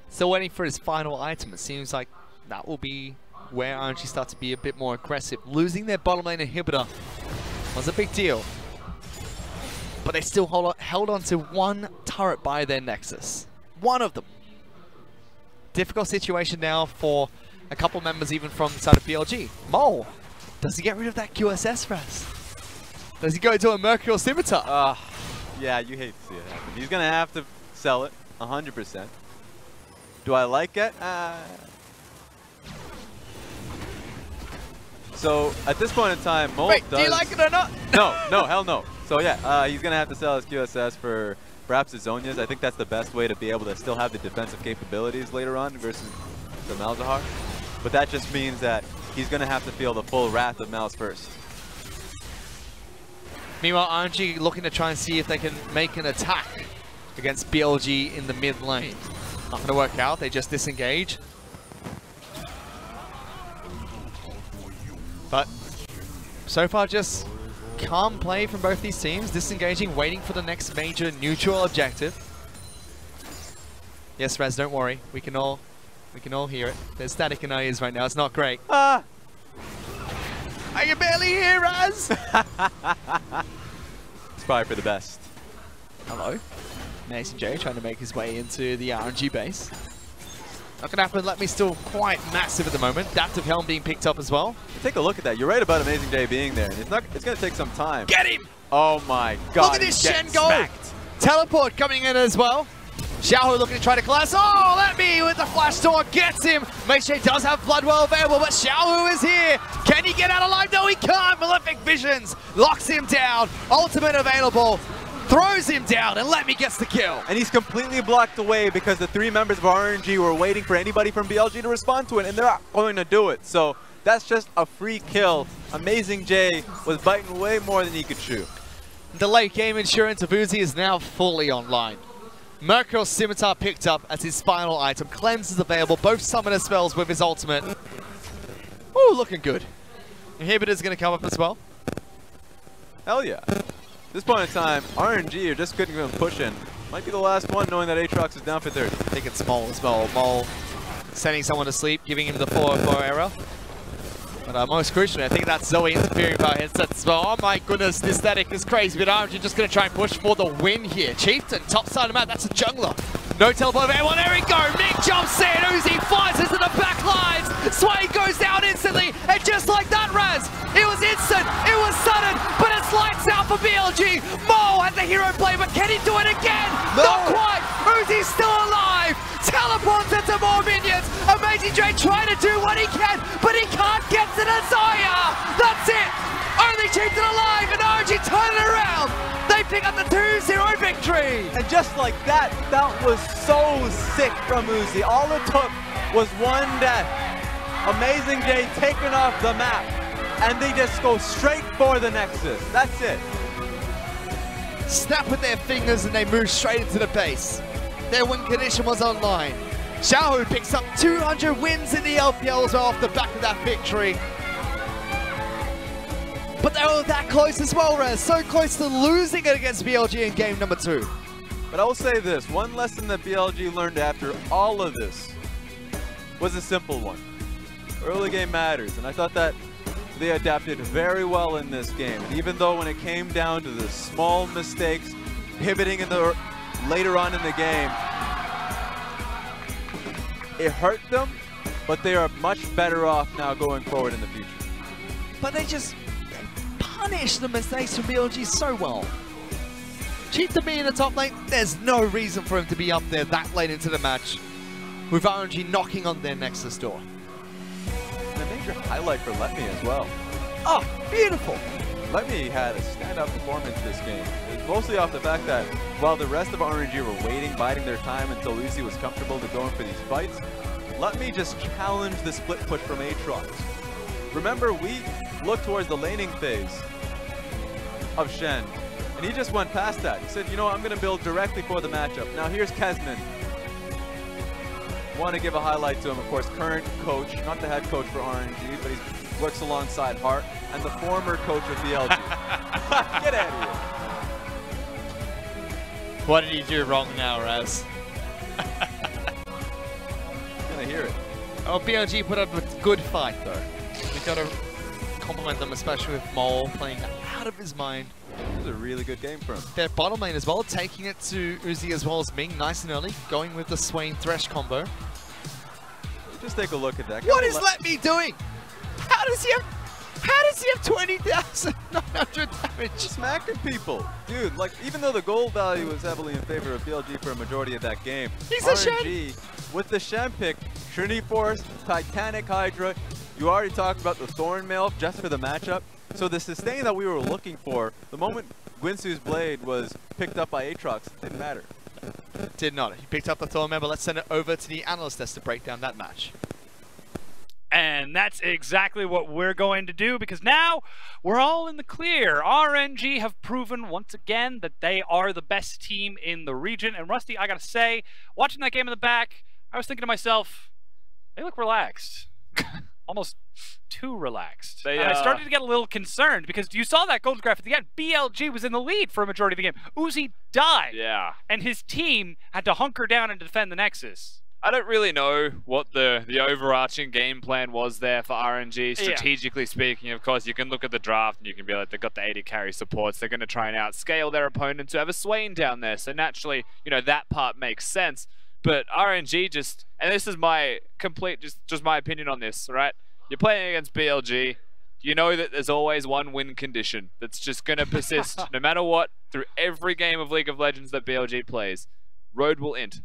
Still waiting for his final item. It seems like that will be where RNG starts to be a bit more aggressive. Losing their bottom lane inhibitor was a big deal. But they still held on to one turret by their Nexus. One of them. Difficult situation now for a couple members even from the side of BLG. Mole, does he get rid of that QSS for us? Does he go to a Mercurial Scimitar? Yeah, you hate to see it happen. He's going to have to sell it 100%. Do I like it? So at this point in time, Mole Wait, do you like it or not? No, hell no. So yeah, he's going to have to sell his QSS for perhaps his Zonias. I think that's the best way to be able to still have the defensive capabilities later on versus the Malzahar. But that just means that he's going to have to feel the full wrath of Malz first. Meanwhile, RNG looking to try and see if they can make an attack against BLG in the mid lane. Not going to work out, they just disengage. But so far just calm play from both these teams, disengaging, waiting for the next major neutral objective. Yes, Raz, don't worry. We can all hear it. There's static in our ears right now. It's not great. Ah! I can barely hear Raz! It's probably for the best. Hello. Amazing J trying to make his way into the RNG base. Not gonna happen. Let me still quite massive at the moment. Adaptive Helm being picked up as well. Take a look at that. You're right about Amazing J being there. It's gonna take some time. Get him! Oh my god. Look at this Shen go! Teleport coming in as well. Xiaohu looking to try to collapse. Oh, let me with the flash storm gets him. Meishe does have blood well available, but Xiaohu is here. Can he get out alive? No, he can't. Malefic Visions locks him down. Ultimate available. Throws him down, and let me gets the kill. And he's completely blocked away because the 3 members of RNG were waiting for anybody from BLG to respond to it, and they're not going to do it. So that's just a free kill. Amazing J was biting way more than he could chew. The late game insurance of Uzi is now fully online. Mercur's Scimitar picked up as his final item. Cleanse is available, both summoner spells with his ultimate. Ooh, looking good. Inhibitor's going to come up as well. Hell yeah. At this point in time, RNG are just couldn't even push in. Might be the last one knowing that Aatrox is down for third. I think it's Mole as well. Mole sending someone to sleep, giving him the 4-4 error. But most crucially, I think that's Zoe interfering with our headsets as well. Oh my goodness, this static is crazy, but RNG just going to try and push for the win here. Chieftain, top side of the map, that's a jungler. No teleport available, there we go. Mick jumps in, Uzi fires into the back lines. Sway goes down instantly, and just like that, Raz, it was instant, it was sudden, but it's lights out for BLG. Mo had the hero play, but can he do it again? No. Not quite. Uzi's still alive. Teleports into more minions. Amazing J trying to do what he can, but he can't get to the Zaya. That's it. Only Chieftain alive, and RNG turn it around. They pick up the 2-0 victory. And just like that, that was so sick from Uzi. All it took was one death. Amazing J taken off the map, and they just go straight for the Nexus. That's it. Snap with their fingers, and they move straight into the base. Their win condition was online. Xiaohu picks up 200 wins in the LPL as well off the back of that victory. But they were that close as well, Rez. So close to losing it against BLG in game number 2. But I will say this, one lesson that BLG learned after all of this was a simple one. Early game matters, and I thought that they adapted very well in this game. And even though when it came down to the small mistakes, pivoting in the later on in the game, it hurt them, but they are much better off now going forward in the future. But they just punish the mistakes from BLG so well. Chief to be in the top lane, there's no reason for him to be up there that late into the match with RNG knocking on their Nexus door. And a major highlight for Let Me as well. Oh, beautiful. Let Me had a standout performance this game. It was mostly off the fact that while the rest of RNG were waiting, biding their time until Uzi was comfortable to go in for these fights, Let Me just challenged the split push from Aatrox. Remember, we looked towards the laning phase of Shen, and he just went past that. He said, you know what, I'm going to build directly for the matchup. Now here's Kesman. Want to give a highlight to him, of course, current coach, not the head coach for RNG, but he works alongside Hart, and the former coach of BLG. Get out of here. What did he do wrong now, Raz? Gonna hear it. Oh, BLG put up a good fight, though. We got to compliment them, especially with Mole playing out of his mind. It was a really good game for him. Their bottom lane as well, taking it to Uzi as well as Ming, nice and early, going with the Swain Thresh combo. Just take a look at that. What is Let Me doing? How does he have 20,900 damage? Smacking people. Dude, like, even though the gold value was heavily in favor of BLG for a majority of that game, he's a RNG, with the Shen pick, Trinity Force, Titanic Hydra, you already talked about the Thorn Mail just for the matchup. So the sustain that we were looking for, the moment Guinsu's blade was picked up by Aatrox, didn't matter. Did not. He picked up the Thorn Mail, but let's send it over to the analyst desk to break down that match. And that's exactly what we're going to do, because now we're all in the clear. RNG have proven once again that they are the best team in the region. And Rusty, I gotta say, watching that game in the back, I was thinking to myself, they look relaxed. almost too relaxed. They, And I started to get a little concerned because you saw that gold graph at the end. BLG was in the lead for a majority of the game. Uzi died. Yeah. And his team had to hunker down and defend the Nexus. I don't really know what the overarching game plan was there for RNG. Strategically speaking, of course, you can look at the draft and you can be like, they've got the 80 carry supports. They're going to try and outscale their opponent to have a Swain down there. So naturally, you know, that part makes sense. But RNG just, and this is my complete, just my opinion on this, right? You're playing against BLG. You know that there's always one win condition that's just going to persist no matter what through every game of League of Legends that BLG plays. Road will int.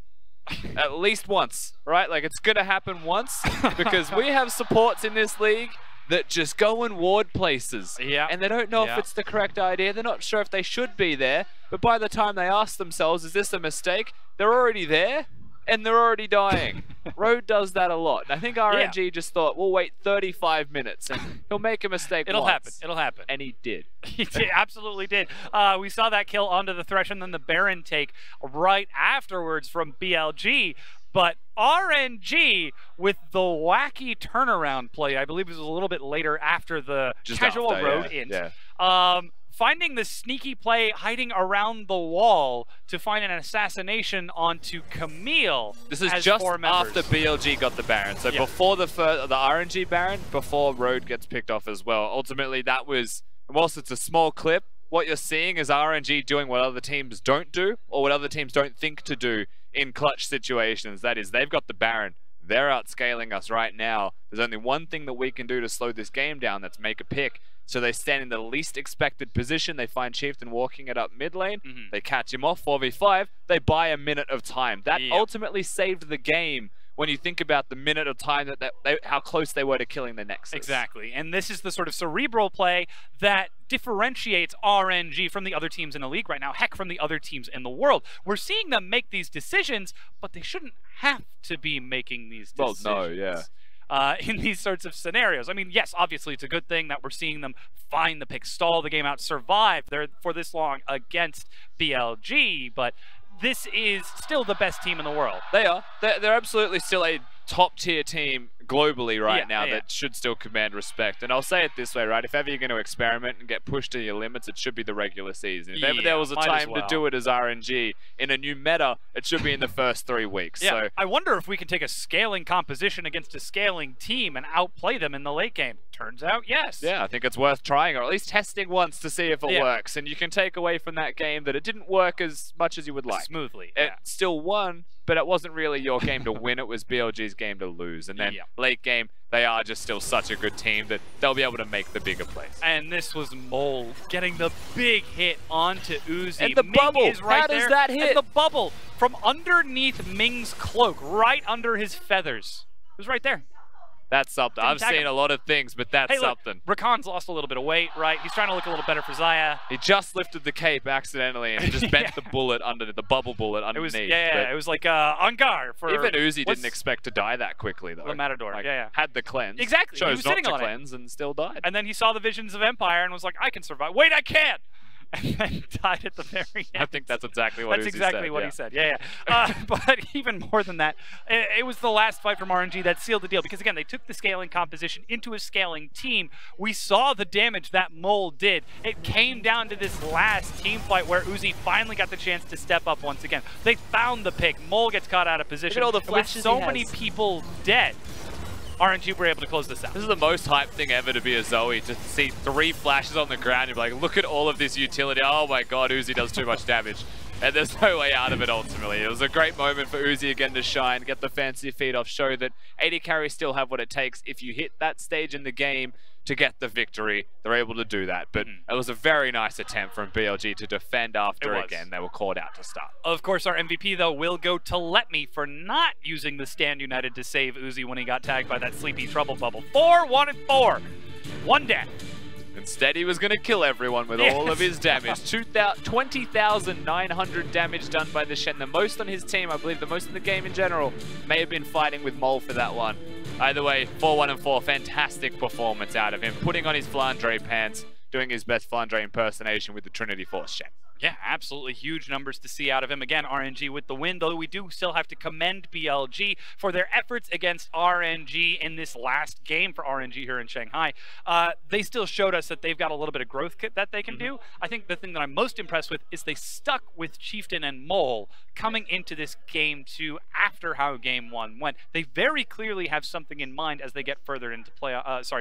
At least once, right? Like, it's going to happen once because we have supports in this league that just go and ward places. Yeah. And they don't know if it's the correct idea. They're not sure if they should be there. But by the time they ask themselves, is this a mistake? They're already there and they're already dying. Road does that a lot. And I think RNG just thought, we'll wait 35 minutes and he'll make a mistake It'll once. happen. It'll happen. And he did. He did, absolutely did. We saw that kill onto the Thresh and then the Baron take right afterwards from BLG. But RNG with the wacky turnaround play, I believe it was a little bit later after the casual road int. Finding the sneaky play, hiding around the wall to find an assassination onto Camille. This is just after BLG got the Baron. So before the RNG Baron, before Road gets picked off as well. Ultimately, that was, whilst it's a small clip, what you're seeing is RNG doing what other teams don't do, or what other teams don't think to do in clutch situations. That is, they've got the Baron. They're outscaling us right now. There's only one thing that we can do to slow this game down, that's make a pick. So they stand in the least expected position. They find Chieftain walking it up mid lane. They catch him off 4v5. They buy a minute of time. That ultimately saved the game when you think about the minute of time how close they were to killing the Nexus. Exactly. And this is the sort of cerebral play that differentiates RNG from the other teams in the league right now. Heck, from the other teams in the world. We're seeing them make these decisions, but they shouldn't have to be making these decisions. Well, no, yeah. In these sorts of scenarios. I mean, yes, obviously it's a good thing that we're seeing them find the pick, stall the game out, survive there for this long against BLG, but this is still the best team in the world. They are. They're absolutely still a top-tier team globally right now that should still command respect. And I'll say it this way, right? If ever you're going to experiment and get pushed to your limits, it should be the regular season. If ever there was a time to do it as RNG in a new meta, it should be in the first 3 weeks. Yeah, so I wonder if we can take a scaling composition against a scaling team and outplay them in the late game. Turns out, yes. Yeah, I think it's worth trying, or at least testing once to see if it works. And you can take away from that game that it didn't work as much as you would like. Smoothly. It still won, but it wasn't really your game to win. It was BLG's game to lose. And then late game, they are just still such a good team that they'll be able to make the bigger plays. And this was Mole getting the big hit onto Uzi. And the Ming bubble. is right How there. does that hit? And the bubble from underneath Ming's cloak, right under his feathers. It was right there. That's something. I've seen a lot of things, but that's something. Rakan's lost a little bit of weight, right? He's trying to look a little better for Zaya. He just lifted the cape accidentally and just bent the bullet under the bubble bullet underneath. It was like on guard for. Even Uzi didn't expect to die that quickly though. The Matador, like, yeah. Had the cleanse. Exactly. Chose he was not sitting to on cleanse and still died. And then he saw the visions of Empire and was like, I can survive. Wait, I can't. And then died at the very end. I think that's exactly what Uzi said. He said. Yeah. But even more than that, it was the last fight from RNG that sealed the deal. Because again, they took the scaling composition into a scaling team. We saw the damage that Mole did. It came down to this last team fight where Uzi finally got the chance to step up once again. They found the pick. Mole gets caught out of position. Look at all the flashes with so many people dead. RNG were able to close this out. This is the most hyped thing ever to be a Zoe. To see 3 flashes on the ground, you're like, look at all of this utility. Oh my god, Uzi does too much damage. And there's no way out of it ultimately. It was a great moment for Uzi again to shine, get the fancy feed off, show that 80 carries still have what it takes. If you hit that stage in the game to get the victory, they're able to do that. But it was a very nice attempt from BLG to defend after again. They were called out to start. Of course, our MVP, though, will go to Let Me for not using the Stand United to save Uzi when he got tagged by that sleepy trouble bubble. 4, 1, and 4. 1 death. Instead, he was going to kill everyone with all of his damage. 20,900 damage done by the Shen. The most on his team, I believe the most in the game in general. May have been fighting with Mole for that one. Either way, 4, 1, and 4. Fantastic performance out of him. Putting on his Flandre pants, doing his best Flandre impersonation with the Trinity Force Shen. Yeah, absolutely huge numbers to see out of him. Again, RNG with the win, though we do still have to commend BLG for their efforts against RNG in this last game for RNG here in Shanghai. They still showed us that they've got a little bit of growth that they can do. I think the thing that I'm most impressed with is they stuck with Chieftain and Mole coming into this game 2 after how game 1 went. They very clearly have something in mind as they get further into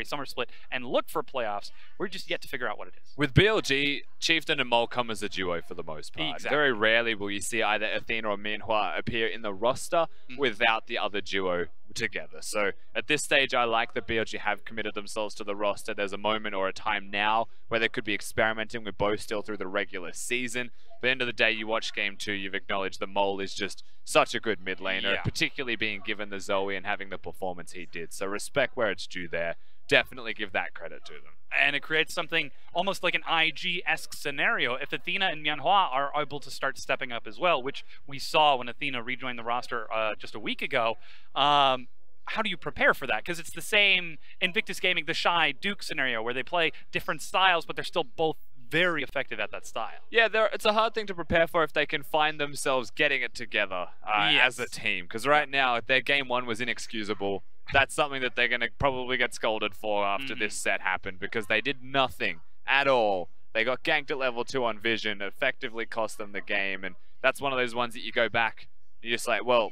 Summer Split and look for playoffs. We're just yet to figure out what it is. With BLG, Chieftain and Mole come as a duo for the most part. Exactly. Very rarely will you see either Athena or Minhua appear in the roster without the other duo together. So at this stage, I like that BLG have committed themselves to the roster. There's a moment or a time now where they could be experimenting with both still through the regular season. At the end of the day, you watch game 2, you've acknowledged that Mole is just such a good mid laner, particularly being given the Zoe and having the performance he did. So respect where it's due there. Definitely give that credit to them. And it creates something almost like an IG-esque scenario if Athena and Mianhua are able to start stepping up as well, which we saw when Athena rejoined the roster just a week ago. How do you prepare for that? Because it's the same Invictus Gaming, the Shy Duke scenario where they play different styles, but they're still both very effective at that style. Yeah, it's a hard thing to prepare for if they can find themselves getting it together as a team. Because right now, if their game 1 was inexcusable, that's something that they're going to probably get scolded for after this set happened, because they did nothing at all. They got ganked at level 2 on Vision, effectively cost them the game, and that's one of those ones that you go back, you're just like, well,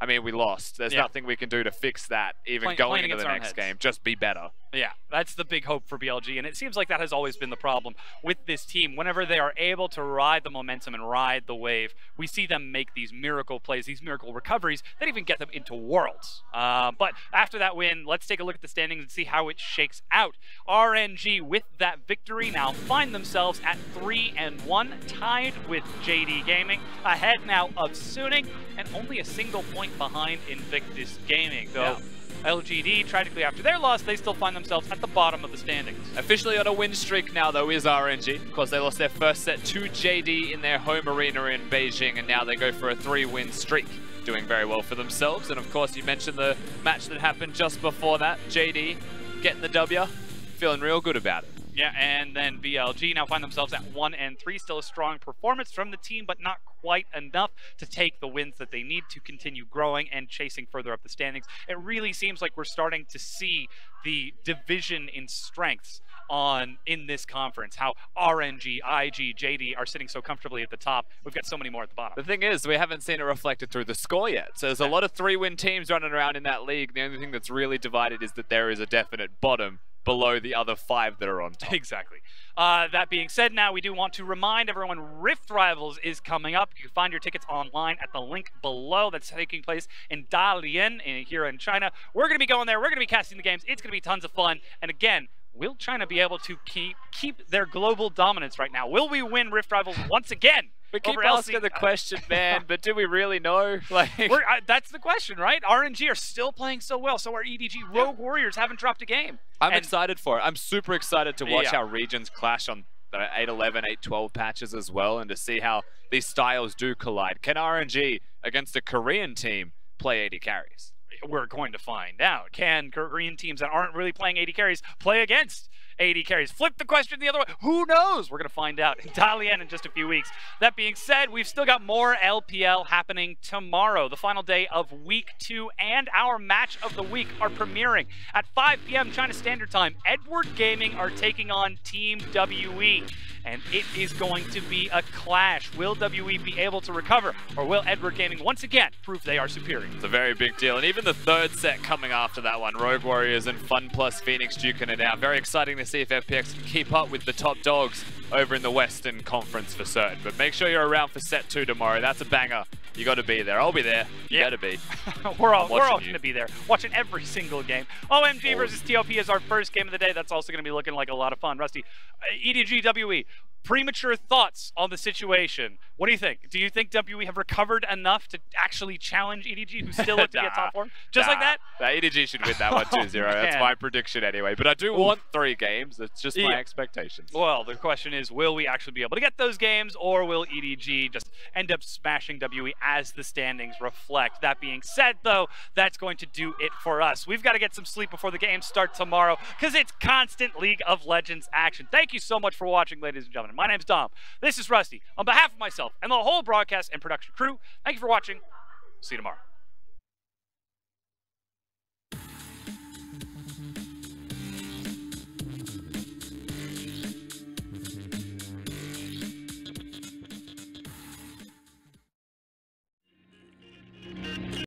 I mean, we lost. There's nothing we can do to fix that, even going into the next game. Just be better. Yeah, that's the big hope for BLG, and it seems like that has always been the problem with this team. Whenever they are able to ride the momentum and ride the wave, we see them make these miracle plays, these miracle recoveries that even get them into Worlds. But after that win, let's take a look at the standings and see how it shakes out. RNG, with that victory, now find themselves at 3-1, tied with JD Gaming, ahead now of Suning, and only a single point behind Invictus Gaming, though. LGD, tragically after their loss, they still find themselves at the bottom of the standings. Officially on a win streak now, though, is RNG. Of course, they lost their first set to JD in their home arena in Beijing, and now they go for a 3-win streak. Doing very well for themselves. And of course, you mentioned the match that happened just before that. JD getting the W, feeling real good about it. Yeah, and then BLG now find themselves at 1-3. Still a strong performance from the team, but not quite enough to take the wins that they need to continue growing and chasing further up the standings. It really seems like we're starting to see the division in strengths in this conference. How RNG, IG, JD are sitting so comfortably at the top. We've got so many more at the bottom. The thing is, we haven't seen it reflected through the score yet. So there's a lot of 3-win teams running around in that league. The only thing that's really divided is that there is a definite bottom below the other 5 that are on top. Exactly. That being said, now we do want to remind everyone Rift Rivals is coming up. You can find your tickets online at the link below. That's taking place in Dalian here in China. We're going to be going there. We're going to be casting the games. It's going to be tons of fun. And again, will China be able to keep their global dominance right now? Will we win Rift Rivals once again? We keep asking the question, man, but do we really know? Like, that's the question, right? RNG are still playing so well, so our EDG Rogue Warriors haven't dropped a game. I'm excited for it. I'm super excited to watch how regions clash on the 8-11, 8-12 patches as well, and to see how these styles do collide. Can RNG, against a Korean team, play 80 carries? We're going to find out. Can Korean teams that aren't really playing 80 carries play against 80 carries? Flip the question the other way. Who knows? We're going to find out in Dalian in just a few weeks. That being said, we've still got more LPL happening tomorrow. The final day of Week 2 and our match of the week are premiering at 5 p.m. China Standard Time. Edward Gaming are taking on Team WE, and it is going to be a clash. Will WE be able to recover, or will Edward Gaming once again prove they are superior? It's a very big deal, and even the third set coming after that one, Rogue Warriors and Fun Plus Phoenix duking it out. Very exciting to see if FPX can keep up with the top dogs over in the Western Conference for certain. But make sure you're around for set 2 tomorrow. That's a banger. You got to be there. I'll be there. You better be. we're all going to be there, watching every single game. OMG versus TOP is our first game of the day. That's also going to be looking like a lot of fun. Rusty, EDG WE. Premature thoughts on the situation. What do you think? Do you think WE have recovered enough to actually challenge EDG, who's still at top form? Just like that? EDG should win that one 2-0. That's my prediction anyway. But I do want 3 games. That's just my expectations. Well, the question is, will we actually be able to get those games, or will EDG just end up smashing WE as the standings reflect? That being said, though, that's going to do it for us. We've got to get some sleep before the games start tomorrow, because it's constant League of Legends action. Thank you so much for watching, ladies and gentlemen. gentlemen, my name's Dom. This is Rusty. On behalf of myself and the whole broadcast and production crew, thank you for watching. See you tomorrow.